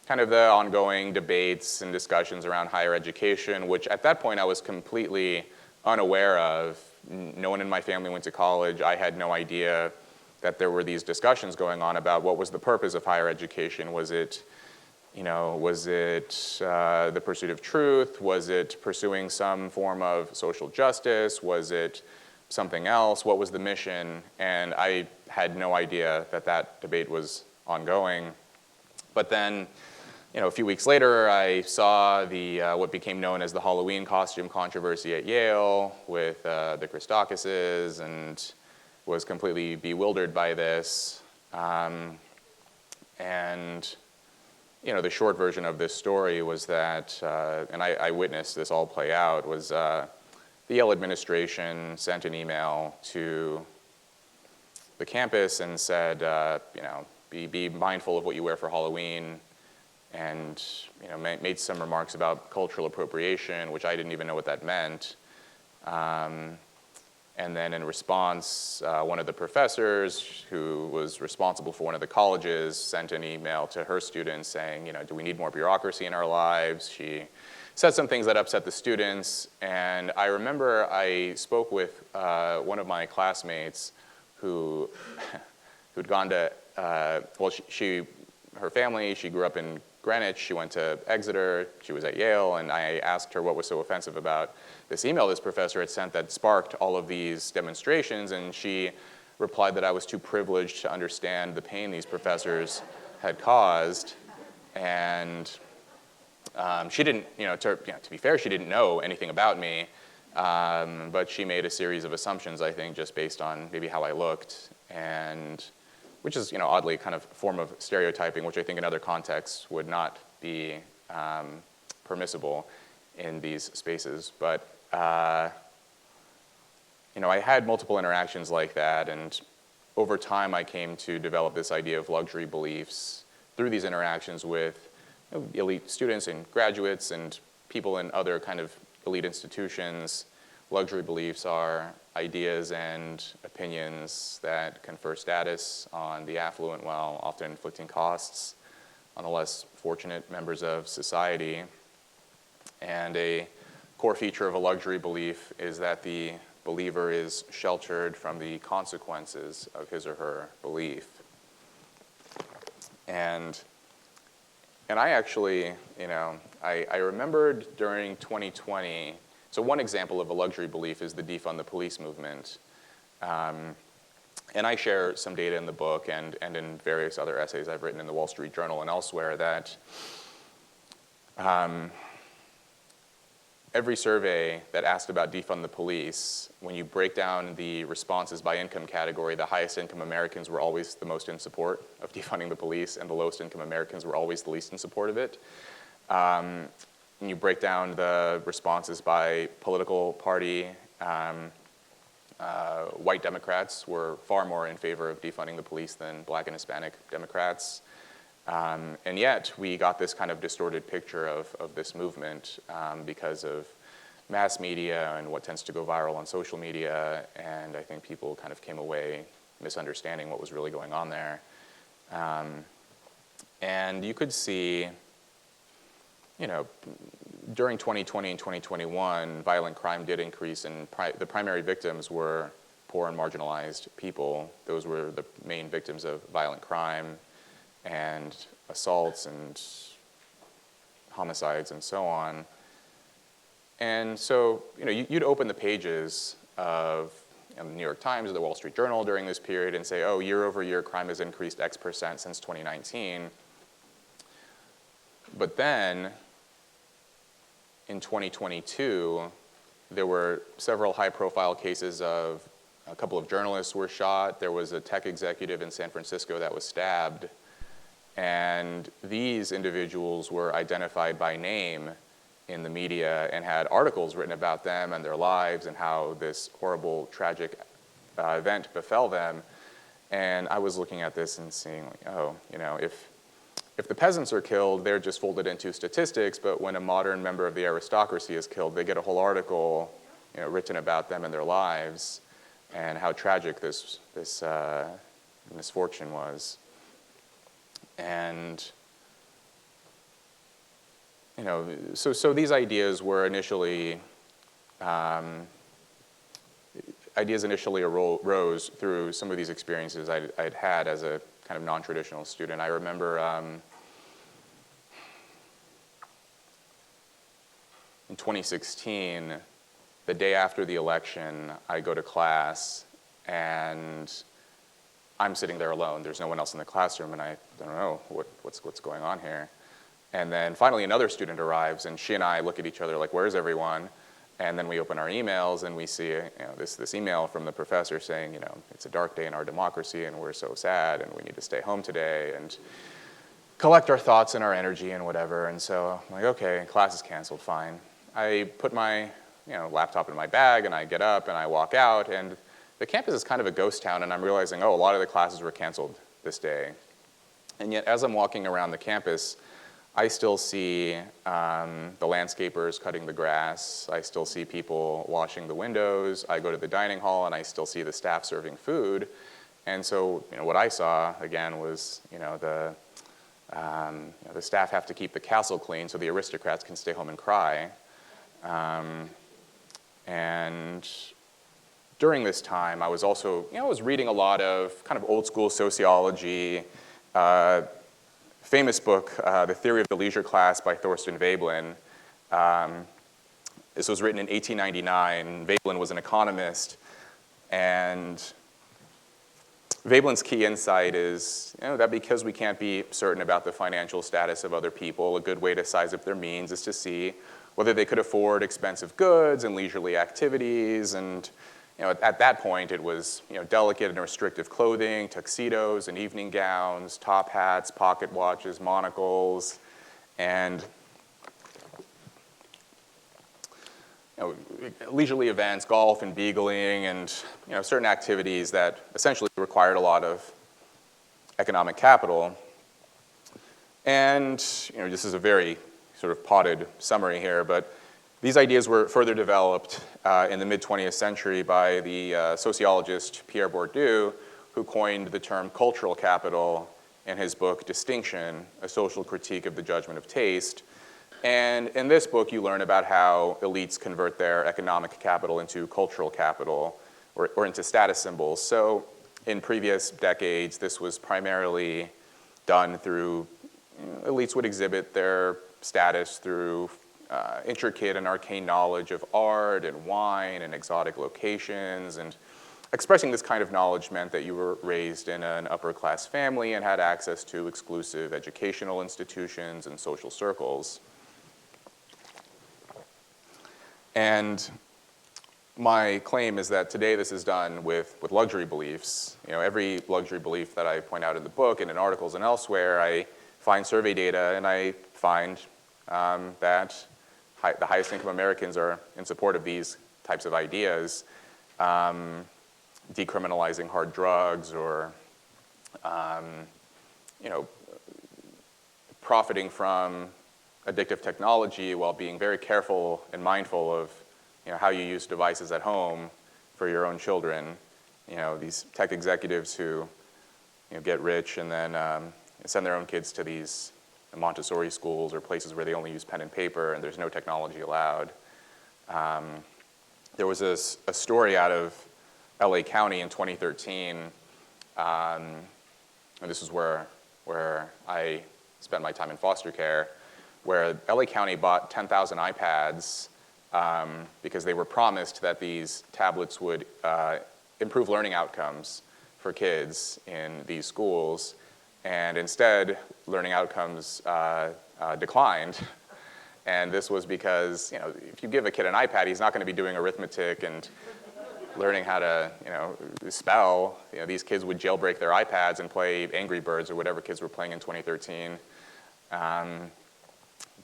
C: kind of the ongoing debates and discussions around higher education, which at that point I was completely unaware of. No one in my family went to college. I had no idea that there were these discussions going on about what was the purpose of higher education. Was it the pursuit of truth? Was it pursuing some form of social justice? Was it something else? What was the mission? And I had no idea that debate was ongoing. But then, a few weeks later, I saw what became known as the Halloween costume controversy at Yale with the Christakises, and was completely bewildered by this. And the short version of this story was that, and I witnessed this all play out, was the Yale administration sent an email to the campus and said, be mindful of what you wear for Halloween, and made some remarks about cultural appropriation, which I didn't even know what that meant. And then in response, one of the professors who was responsible for one of the colleges sent an email to her students saying, do we need more bureaucracy in our lives? She said some things that upset the students, and I remember I spoke with one of my classmates who'd gone to, her family, she grew up in Greenwich, she went to Exeter, she was at Yale, and I asked her what was so offensive about this email this professor had sent that sparked all of these demonstrations, and she replied that I was too privileged to understand the pain these professors had caused. And she didn't, to be fair, she didn't know anything about me, but she made a series of assumptions, I think, just based on maybe how I looked, and which is, oddly kind of a form of stereotyping, which I think in other contexts would not be permissible in these spaces. But, I had multiple interactions like that, and over time I came to develop this idea of luxury beliefs through these interactions with elite students and graduates and people in other kind of elite institutions. Luxury beliefs are ideas and opinions that confer status on the affluent while often inflicting costs on the less fortunate members of society. And a core feature of a luxury belief is that the believer is sheltered from the consequences of his or her belief. And I actually, I remembered during 2020, so one example of a luxury belief is the defund the police movement. And I share some data in the book and in various other essays I've written in the Wall Street Journal and elsewhere that every survey that asked about defund the police, when you break down the responses by income category, the highest income Americans were always the most in support of defunding the police, and the lowest income Americans were always the least in support of it. When you break down the responses by political party, white Democrats were far more in favor of defunding the police than black and Hispanic Democrats. And yet, we got this kind of distorted picture of this movement because of mass media and what tends to go viral on social media, and I think people kind of came away misunderstanding what was really going on there. And you could see, during 2020 and 2021, violent crime did increase, and the primary victims were poor and marginalized people. Those were the main victims of violent crime and assaults and homicides and so on. And so, you'd open the pages of the New York Times or the Wall Street Journal during this period and say, oh, year over year, crime has increased X% since 2019. But then, in 2022, there were several high-profile cases of a couple of journalists were shot. There was a tech executive in San Francisco that was stabbed. And these individuals were identified by name in the media and had articles written about them and their lives and how this horrible, tragic event befell them. And I was looking at this and seeing, like, oh, if the peasants are killed, they're just folded into statistics, but when a modern member of the aristocracy is killed, they get a whole article written about them and their lives and how tragic this misfortune was. And so these ideas were initially arose through some of these experiences I'd had as a kind of non-traditional student. I remember in 2016, the day after the election, I go to class and I'm sitting there alone. There's no one else in the classroom, and I don't know what's going on here. And then finally another student arrives, and she and I look at each other like, where's everyone? And then we open our emails, and we see this email from the professor saying, it's a dark day in our democracy, and we're so sad, and we need to stay home today, and collect our thoughts and our energy and whatever. And so I'm like, okay, class is canceled, fine. I put my laptop in my bag, and I get up, and I walk out, and the campus is kind of a ghost town, and I'm realizing, a lot of the classes were canceled this day. And yet, as I'm walking around the campus, I still see the landscapers cutting the grass. I still see people washing the windows. I go to the dining hall, and I still see the staff serving food. And so, what I saw, again, was, the staff have to keep the castle clean so the aristocrats can stay home and cry. And during this time, I was also, I was reading a lot of kind of old school sociology, famous book, The Theory of the Leisure Class by Thorstein Veblen. This was written in 1899. Veblen was an economist, and Veblen's key insight is that because we can't be certain about the financial status of other people, a good way to size up their means is to see whether they could afford expensive goods and leisurely activities. And at that point, it was delicate and restrictive clothing, tuxedos and evening gowns, top hats, pocket watches, monocles, and leisurely events, golf and beagling, and certain activities that essentially required a lot of economic capital. And this is a very sort of potted summary here, but these ideas were further developed in the mid-20th century by the sociologist Pierre Bourdieu, who coined the term cultural capital in his book Distinction, A Social Critique of the Judgment of Taste. And in this book, you learn about how elites convert their economic capital into cultural capital or into status symbols. So in previous decades, this was primarily done through, elites would exhibit their status through intricate and arcane knowledge of art and wine and exotic locations, and expressing this kind of knowledge meant that you were raised in an upper-class family and had access to exclusive educational institutions and social circles. And my claim is that today this is done with luxury beliefs. Every luxury belief that I point out in the book and in articles and elsewhere, I find survey data and I find that the highest income Americans are in support of these types of ideas, decriminalizing hard drugs or profiting from addictive technology while being very careful and mindful of how you use devices at home for your own children. These tech executives who get rich and then send their own kids to these Montessori schools or places where they only use pen and paper and there's no technology allowed. There was a story out of LA County in 2013, and this is where I spent my time in foster care, where LA County bought 10,000 iPads because they were promised that these tablets would improve learning outcomes for kids in these schools, and instead, learning outcomes declined. And this was because, if you give a kid an iPad, he's not going to be doing arithmetic and learning how to, spell. These kids would jailbreak their iPads and play Angry Birds or whatever kids were playing in 2013.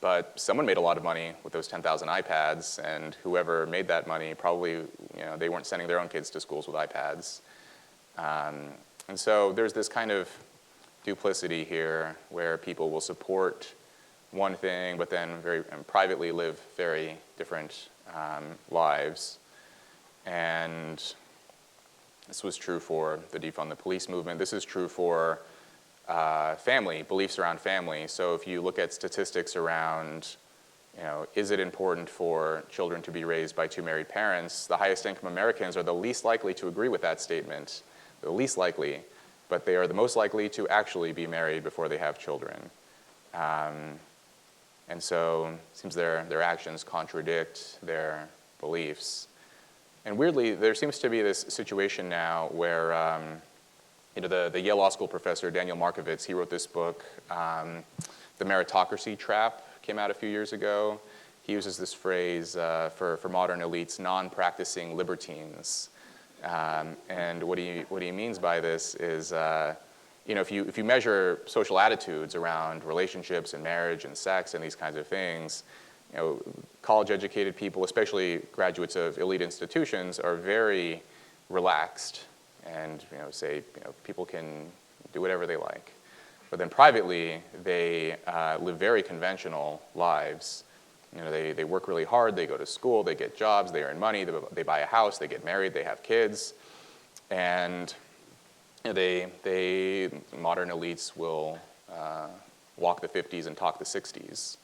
C: But someone made a lot of money with those 10,000 iPads, and whoever made that money probably, they weren't sending their own kids to schools with iPads. And so there's this kind of duplicity here where people will support one thing, but then privately live very different lives. And this was true for the defund the police movement. This is true for family, beliefs around family. So if you look at statistics around, is it important for children to be raised by two married parents, the highest income Americans are the least likely to agree with that statement, the least likely, but they are the most likely to actually be married before they have children. And so it seems their actions contradict their beliefs. And weirdly, there seems to be this situation now where the Yale Law School professor, Daniel Markovits, he wrote this book, The Meritocracy Trap, came out a few years ago. He uses this phrase for modern elites, non-practicing libertines. And what he means by this is, if you measure social attitudes around relationships and marriage and sex and these kinds of things, college-educated people, especially graduates of elite institutions, are very relaxed and people can do whatever they like. But then privately, they live very conventional lives. They work really hard, they go to school, they get jobs, they earn money, they buy a house, they get married, they have kids, and modern elites will walk the 50s and talk the 60s.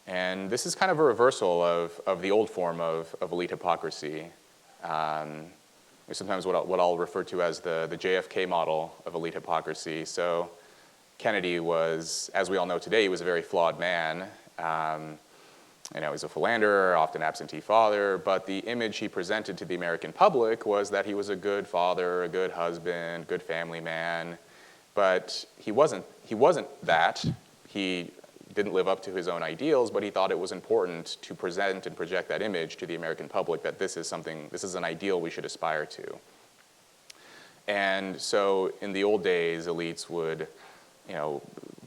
C: And this is kind of a reversal of the old form of elite hypocrisy. Sometimes what I'll refer to as the JFK model of elite hypocrisy. So Kennedy was, as we all know today, he was a very flawed man. He's a philanderer, often absentee father, but the image he presented to the American public was that he was a good father, a good husband, good family man. But he wasn't that. He didn't live up to his own ideals, but he thought it was important to present and project that image to the American public, that this is an ideal we should aspire to. And so in the old days, elites would,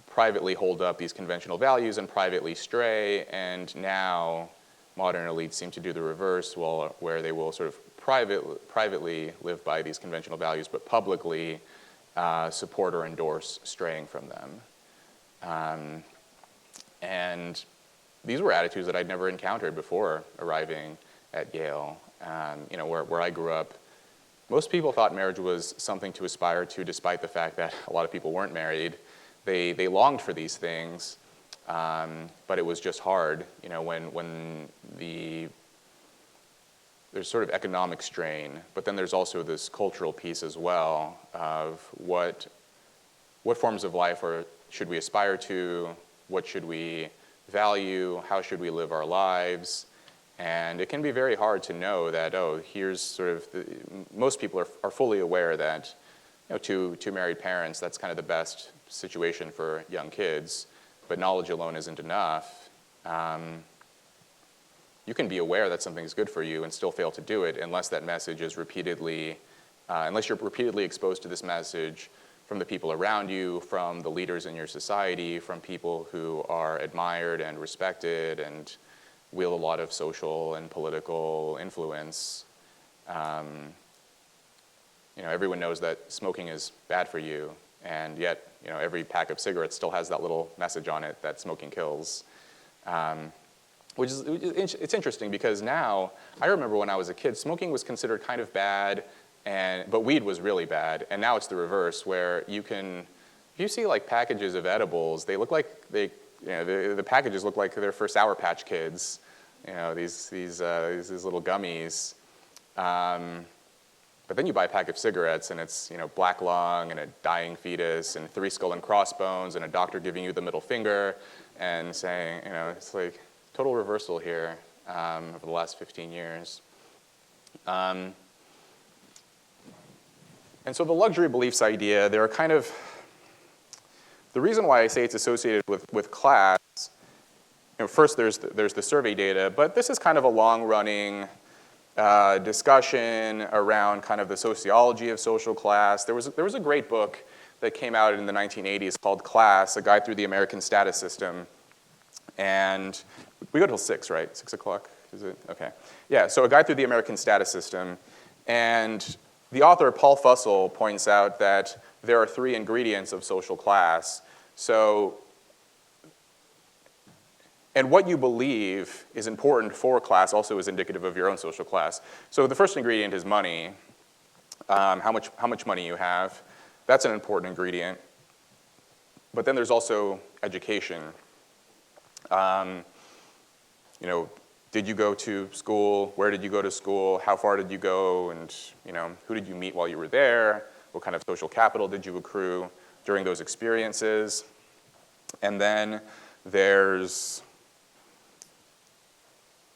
C: privately hold up these conventional values and privately stray, and now modern elites seem to do the reverse, where they will sort of privately live by these conventional values, but publicly support or endorse straying from them. And these were attitudes that I'd never encountered before arriving at Yale. Where I grew up, most people thought marriage was something to aspire to, despite the fact that a lot of people weren't married. They longed for these things, but it was just hard. When there's sort of economic strain, but then there's also this cultural piece as well of what forms of life should we aspire to. What should we value? How should we live our lives? And it can be very hard to know that, here's sort of most people are fully aware that, two married parents, that's kind of the best situation for young kids, but knowledge alone isn't enough. You can be aware that something is good for you and still fail to do it unless that message is unless you're repeatedly exposed to this message from the people around you, from the leaders in your society, from people who are admired and respected and wield a lot of social and political influence. Everyone knows that smoking is bad for you, and yet, every pack of cigarettes still has that little message on it that smoking kills. It's interesting because now, I remember when I was a kid, smoking was considered kind of bad, but weed was really bad, and now it's the reverse, where if you see like packages of edibles, they look like the packages look like they're for Sour Patch Kids, these little gummies. But then you buy a pack of cigarettes, and it's black lung and a dying fetus and 3 skull and crossbones and a doctor giving you the middle finger and saying, it's like total reversal here over the last 15 years. And so the luxury beliefs idea, there are kind of, the reason why I say it's associated with class, first there's the survey data, but this is kind of a long-running discussion around kind of the sociology of social class. There was a great book that came out in the 1980s called Class, A Guide Through the American Status System. And we go till 6, right? 6 o'clock, is it? Okay. Yeah, so A Guide Through the American Status System. And the author, Paul Fussell, points out that there are 3 ingredients of social class. So, and what you believe is important for class also is indicative of your own social class. So the first ingredient is money, how much money you have. That's an important ingredient. But then there's also education. Did you go to school? Where did you go to school? How far did you go? And who did you meet while you were there? What kind of social capital did you accrue during those experiences? And then there's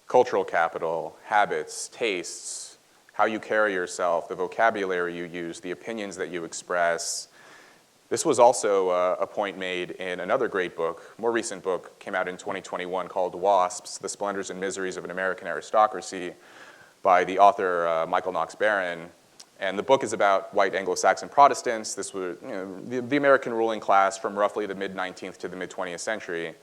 C: cultural capital, habits, tastes, how you carry yourself, the vocabulary you use, the opinions that you express. This was also a point made in another great book, more recent book, came out in 2021 called Wasps, The Splendors and Miseries of an American Aristocracy by the author Michael Knox Barron. And the book is about white Anglo-Saxon Protestants. This was the American ruling class from roughly the mid-19th to the mid-20th century.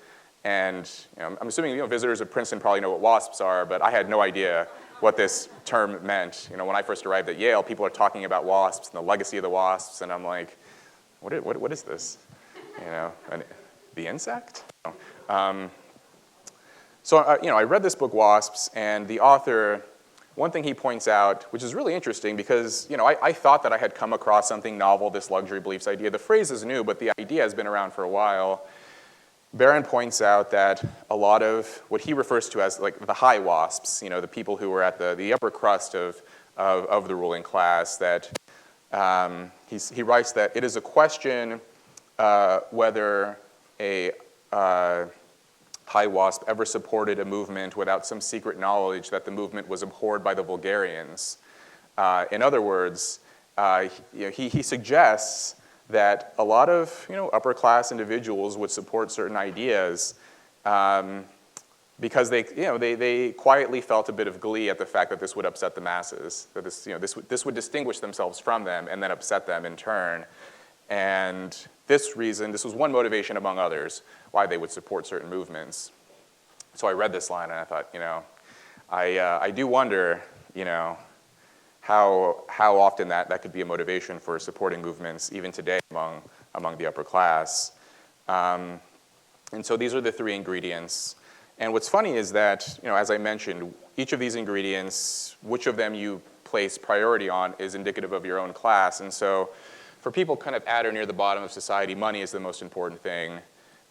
C: And I'm assuming visitors of Princeton probably know what WASPs are, but I had no idea what this term meant. When I first arrived at Yale, people are talking about WASPs and the legacy of the WASPs, and I'm like, what is this? The insect? So I read this book, Wasps, and the author, one thing he points out, which is really interesting because I thought that I had come across something novel, this luxury beliefs idea. The phrase is new, but the idea has been around for a while. Barron points out that a lot of what he refers to as like the high WASPs, the people who were at the upper crust of the ruling class, that he writes that it is a question whether a high WASP ever supported a movement without some secret knowledge that the movement was abhorred by the vulgarians. In other words, he suggests that a lot of upper class individuals would support certain ideas because they quietly felt a bit of glee at the fact that this would upset the masses, that this would distinguish themselves from them and then upset them in turn. And this was one motivation among others why they would support certain movements. So I read this line and I thought, I do wonder, how often that could be a motivation for supporting movements even today among the upper class. And so these are the 3 ingredients. And what's funny is that, as I mentioned, each of these ingredients, which of them you place priority on is indicative of your own class. And so for people kind of at or near the bottom of society, money is the most important thing.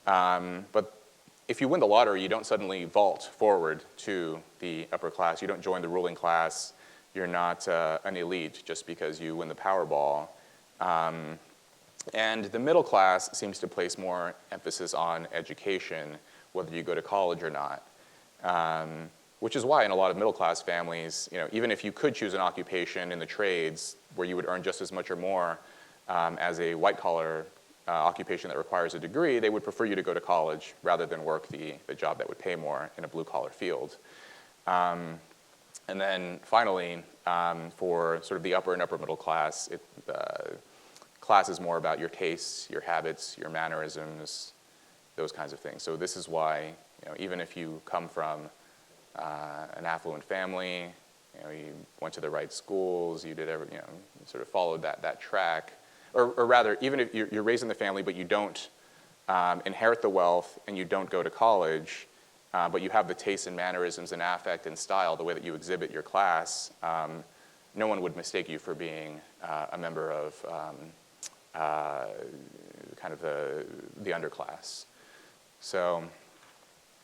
C: But if you win the lottery, you don't suddenly vault forward to the upper class. You don't join the ruling class. You're not an elite just because you win the Powerball. And the middle class seems to place more emphasis on education, whether you go to college or not. Which is why in a lot of middle class families, even if you could choose an occupation in the trades where you would earn just as much or more as a white collar occupation that requires a degree, they would prefer you to go to college rather than work the job that would pay more in a blue collar field. And then finally, for sort of the upper and upper middle class, class is more about your tastes, your habits, your mannerisms, those kinds of things. So this is why, even if you come from an affluent family, you went to the right schools, you did sort of followed that track, or rather, even if you're raised in the family but you don't inherit the wealth and you don't go to college, but you have the tastes and mannerisms and affect and style, the way that you exhibit your class, no one would mistake you for being a member of kind of the underclass. So,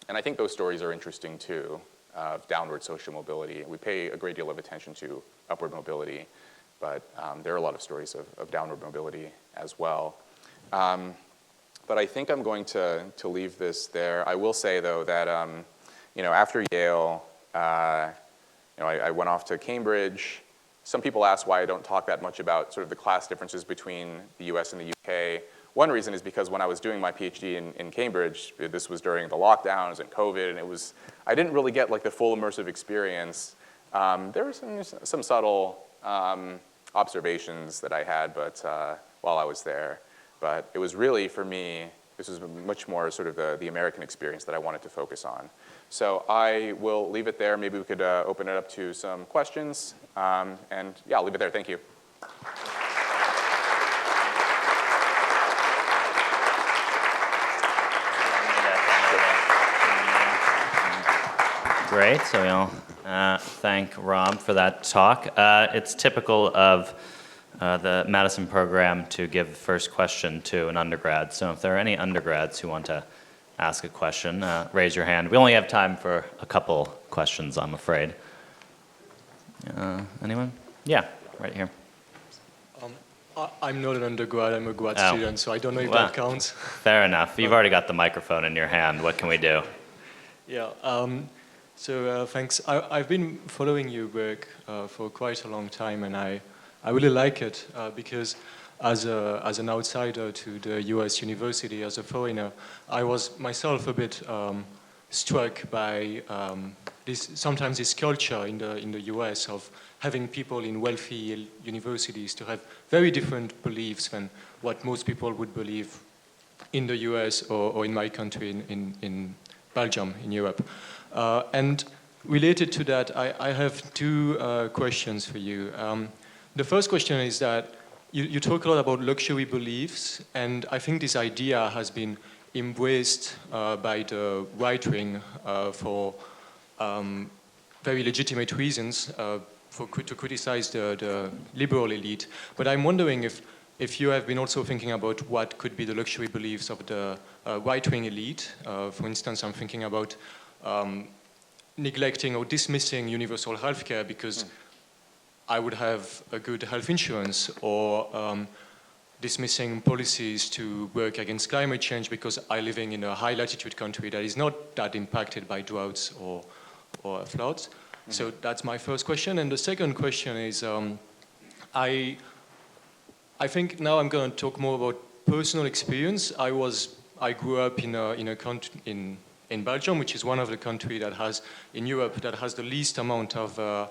C: and I think those stories are interesting too, of downward social mobility. We pay a great deal of attention to upward mobility, but there are a lot of stories of downward mobility as well. But I think I'm going to leave this there. I will say, though, that after Yale, I went off to Cambridge. Some people ask why I don't talk that much about sort of the class differences between the US and the UK. One reason is because when I was doing my PhD in Cambridge, this was during the lockdowns and COVID, and I didn't really get like the full immersive experience. There were some subtle observations that I had, but while I was there. But it was really, for me, this was much more sort of the American experience that I wanted to focus on. So I will leave it there. Maybe we could open it up to some questions. And yeah, I'll leave it there. Thank you.
B: Great, so we'll thank Rob for that talk. It's typical of the Madison program to give the first question to an undergrad. So if there are any undergrads who want to ask a question, raise your hand. We only have time for a couple questions, I'm afraid. Anyone? Yeah, right here.
D: I'm not an undergrad, I'm a grad student, so I don't know if that counts.
B: Fair enough. You've already got the microphone in your hand. What can we do?
D: Yeah, so thanks. I've been following your work for quite a long time, and I really like it because as an outsider to the US university, as a foreigner, I was myself a bit struck by sometimes this culture in the US of having people in wealthy universities to have very different beliefs than what most people would believe in the US or in my country, in Belgium, in Europe. And related to that, I have two questions for you. The first question is that you talk a lot about luxury beliefs, and I think this idea has been embraced by the right wing for very legitimate reasons to criticize the liberal elite. But I'm wondering if you have been also thinking about what could be the luxury beliefs of the right-wing elite. For instance, I'm thinking about neglecting or dismissing universal healthcare because I would have a good health insurance, or dismissing policies to work against climate change because I'm living in a high-latitude country that is not that impacted by droughts or floods. So that's my first question. And the second question is, I think now I'm going to talk more about personal experience. I grew up in a country in Belgium, which is one of the countries that has in Europe that has the least amount of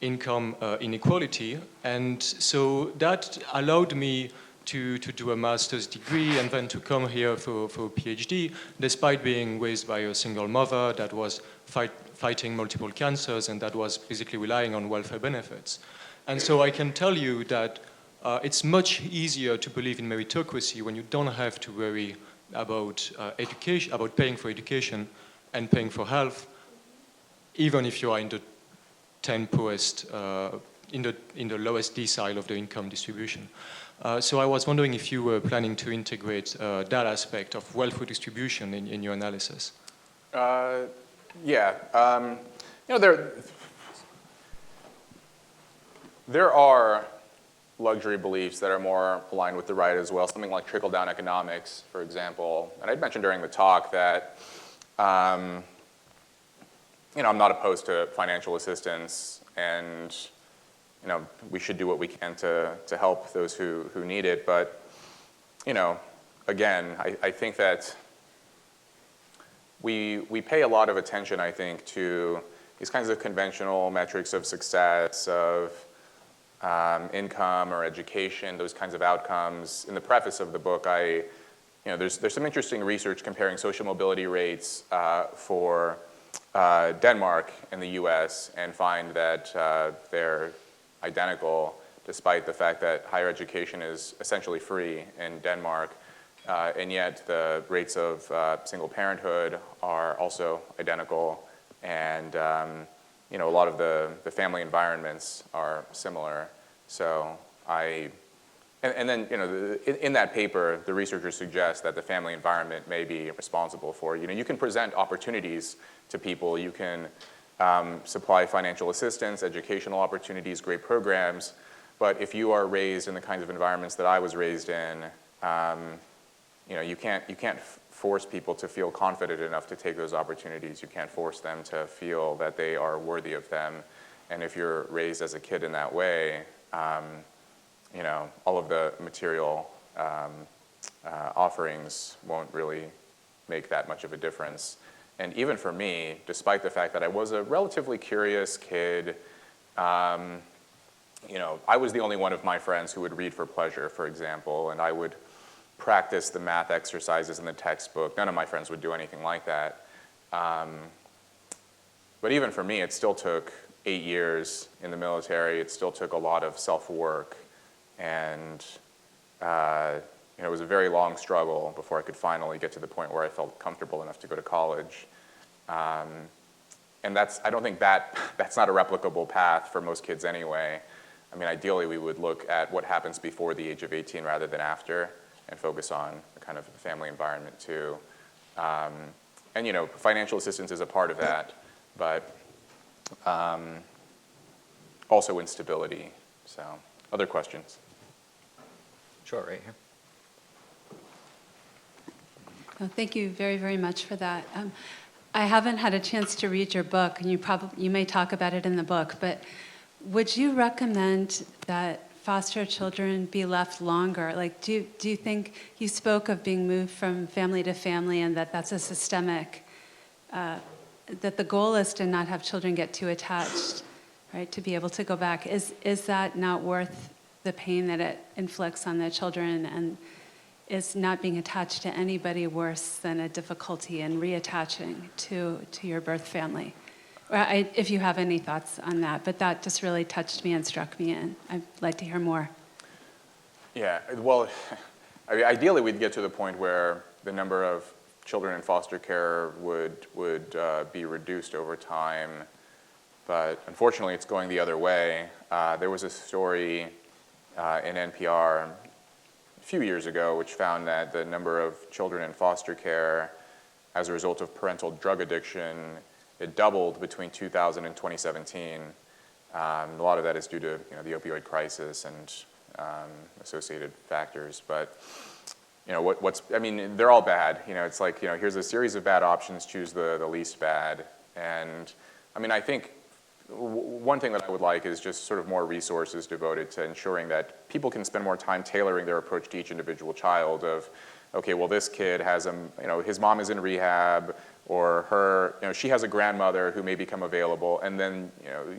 D: income inequality, and so that allowed me to do a master's degree and then to come here for a PhD, despite being raised by a single mother that was fighting multiple cancers and that was basically relying on welfare benefits. And so I can tell you that it's much easier to believe in meritocracy when you don't have to worry about education, about paying for education and paying for health, even if you are in the 10 poorest, in the lowest decile of the income distribution. So I was wondering if you were planning to integrate that aspect of wealth redistribution in your analysis.
C: Yeah. There are luxury beliefs that are more aligned with the right as well, something like trickle-down economics, for example. And I'd mentioned during the talk that I'm not opposed to financial assistance, and we should do what we can to help those who need it. But again, I think that we pay a lot of attention, I think, to these kinds of conventional metrics of success, of income or education, those kinds of outcomes. In the preface of the book, there's some interesting research comparing social mobility rates for Denmark and the US, and find that they're identical, despite the fact that higher education is essentially free in Denmark, and yet the rates of single parenthood are also identical, and a lot of the family environments are similar. So and then in that paper, the researchers suggest that the family environment may be responsible for, you can present opportunities to people, you can supply financial assistance, educational opportunities, great programs, but if you are raised in the kinds of environments that I was raised in, you can't force people to feel confident enough to take those opportunities. You can't force them to feel that they are worthy of them. And if you're raised as a kid in that way, you know, all of the material offerings won't really make that much of a difference. And even for me, despite the fact that I was a relatively curious kid, you know, I was the only one of my friends who would read for pleasure, for example, and I would practice the math exercises in the textbook. None of my friends would do anything like that. But even for me, it still took 8 years in the military. It still took a lot of self-work, and you know, it was a very long struggle before I could finally get to the point where I felt comfortable enough to go to college. And I don't think that's not a replicable path for most kids anyway. I mean, ideally, we would look at what happens before the age of 18 rather than after, and focus on the kind of family environment too. And you know, financial assistance is a part of that, but also instability. So, other questions?
B: Sure, right here.
E: Oh, thank you very, very much for that. I haven't had a chance to read your book, and you may talk about it in the book, but would you recommend that foster children be left longer? Like, do you think, you spoke of being moved from family to family, and that's a systemic, that the goal is to not have children get too attached, right, to be able to go back. Is that not worth the pain that it inflicts on the children, and is not being attached to anybody worse than a difficulty in reattaching to your birth family? If you have any thoughts on that, but that just really touched me and struck me, and I'd like to hear more.
C: Yeah, well, I mean, ideally we'd get to the point where the number of children in foster care would be reduced over time, but unfortunately it's going the other way. There was a story in NPR a few years ago which found that the number of children in foster care as a result of parental drug addiction, it doubled between 2000 and 2017. A lot of that is due to the opioid crisis and associated factors. But I mean, they're all bad. It's like, here's a series of bad options, choose the least bad. And I mean, I think one thing that I would like is just sort of more resources devoted to ensuring that people can spend more time tailoring their approach to each individual child of, okay, well, this kid has his mom is in rehab, or she has a grandmother who may become available, and then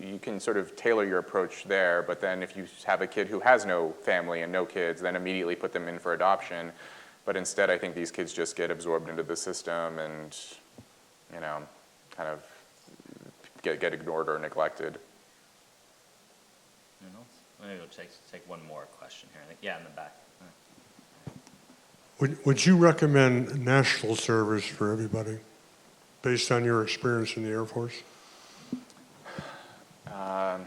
C: you can sort of tailor your approach there. But then if you have a kid who has no family and no kids, then immediately put them in for adoption. But instead, I think these kids just get absorbed into the system and kind of get ignored or neglected.
B: Anyone else? Maybe we'll take one more question here. I think, yeah, in the back.
F: Would you recommend national service for everybody, based on your experience in the Air Force?
C: Yeah,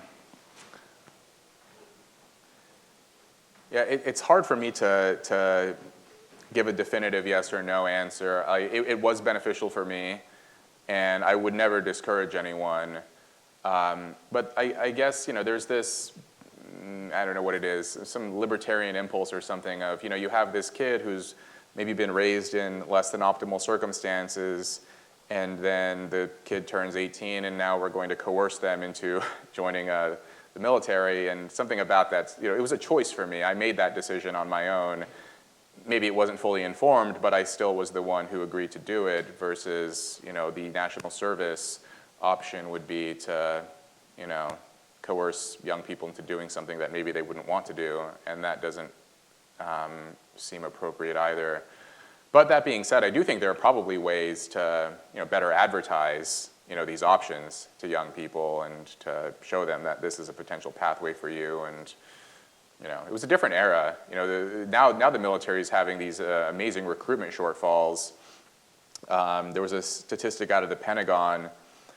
C: it's hard for me to give a definitive yes or no answer. It was beneficial for me, and I would never discourage anyone. But I guess there's this, I don't know what it is, some libertarian impulse or something of, you have this kid who's maybe been raised in less than optimal circumstances, and then the kid turns 18, and now we're going to coerce them into joining the military, and something about that, it was a choice for me. I made that decision on my own. Maybe it wasn't fully informed, but I still was the one who agreed to do it, versus, the national service option would be to, coerce young people into doing something that maybe they wouldn't want to do, and that doesn't seem appropriate either. But that being said, I do think there are probably ways to better advertise these options to young people and to show them that this is a potential pathway for you. And it was a different era. Now the military is having these amazing recruitment shortfalls. There was a statistic out of the Pentagon.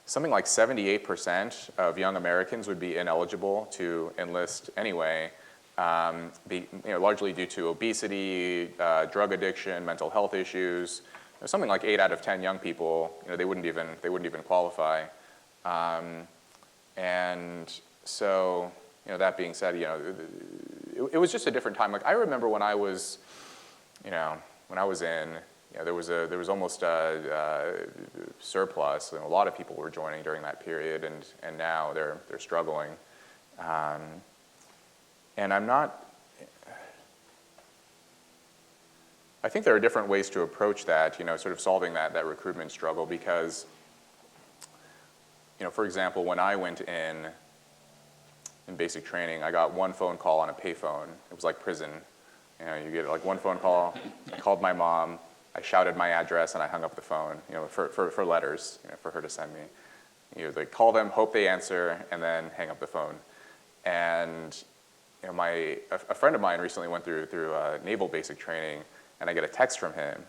C: Something like 78% of young Americans would be ineligible to enlist anyway, largely due to obesity, drug addiction, mental health issues. Something like 8 out of 10 young people, they wouldn't even qualify. And so, that being said, it was just a different time. Like, I remember when I was, in there was almost a surplus, and a lot of people were joining during that period, and now they're struggling. And I think there are different ways to approach that, sort of solving that recruitment struggle, because, for example, when I went in basic training, I got one phone call on a payphone. It was like prison. You get like one phone call. I called my mom. I shouted my address, and I hung up the phone, for letters, for her to send me. They call them, hope they answer, and then hang up the phone. And a friend of mine recently went through naval basic training, and I get a text from him.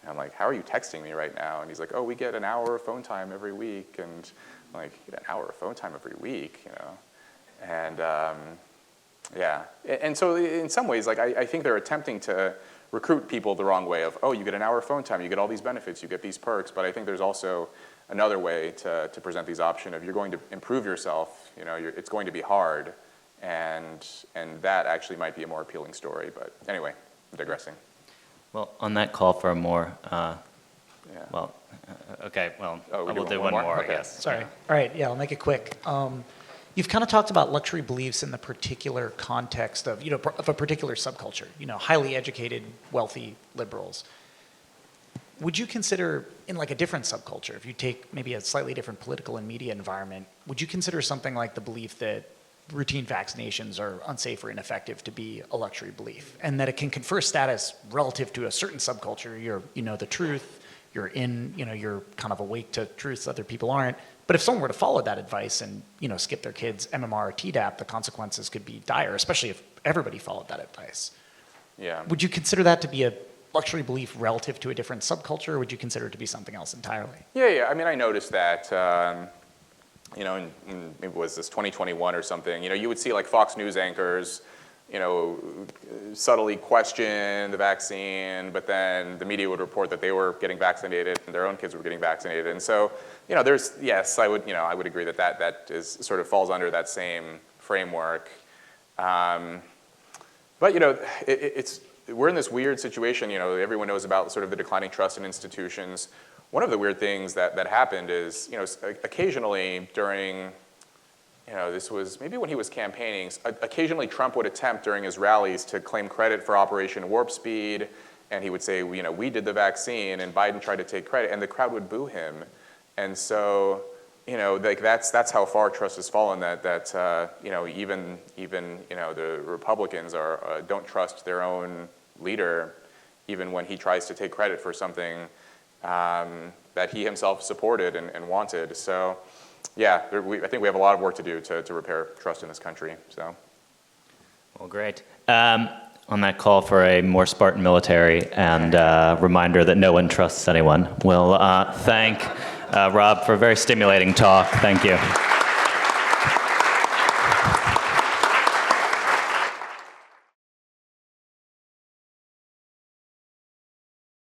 C: And I'm like, how are you texting me right now? And he's like, oh, we get an hour of phone time every week. And I'm like, you get an hour of phone time every week, And yeah, and so in some ways, like I think they're attempting to recruit people the wrong way of, oh, you get an hour of phone time, you get all these benefits, you get these perks. But I think there's also another way to present these options. If you're going to improve yourself, it's going to be hard, and that actually might be a more appealing story. But anyway, I'm digressing.
B: Well, on that call for a more,
C: Oh,
B: we'll do one more, I
C: Okay.
B: guess.
G: Sorry. All right, yeah, I'll make it quick. You've kind of talked about luxury beliefs in the particular context of, of a particular subculture, highly educated, wealthy liberals. Would you consider, in like a different subculture, if you take maybe a slightly different political and media environment, would you consider something like the belief that routine vaccinations are unsafe or ineffective to be a luxury belief, and that it can confer status relative to a certain subculture? You know the truth, you're kind of awake to truths other people aren't. But if someone were to follow that advice and, skip their kids' MMR or Tdap, the consequences could be dire, especially if everybody followed that advice.
C: Yeah.
G: Would you consider that to be a luxury belief relative to a different subculture, or would you consider it to be something else entirely?
C: Yeah. I mean, I noticed that, it was this 2021 or something, you would see like Fox News anchors, subtly question the vaccine, but then the media would report that they were getting vaccinated and their own kids were getting vaccinated. And so, I would agree that is sort of falls under that same framework. But, we're in this weird situation, everyone knows about sort of the declining trust in institutions. One of the weird things that happened is, occasionally during, this was maybe when he was campaigning, occasionally Trump would attempt during his rallies to claim credit for Operation Warp Speed, and he would say, we did the vaccine, and Biden tried to take credit, and the crowd would boo him. And so, that's how far trust has fallen, that even the Republicans don't trust their own leader, even when he tries to take credit for something that he himself supported and wanted. So, yeah, I think we have a lot of work to do to repair trust in this country. So,
B: Well, great. On that call for a more Spartan military and reminder that no one trusts anyone, we'll thank Rob for a very stimulating talk. Thank you.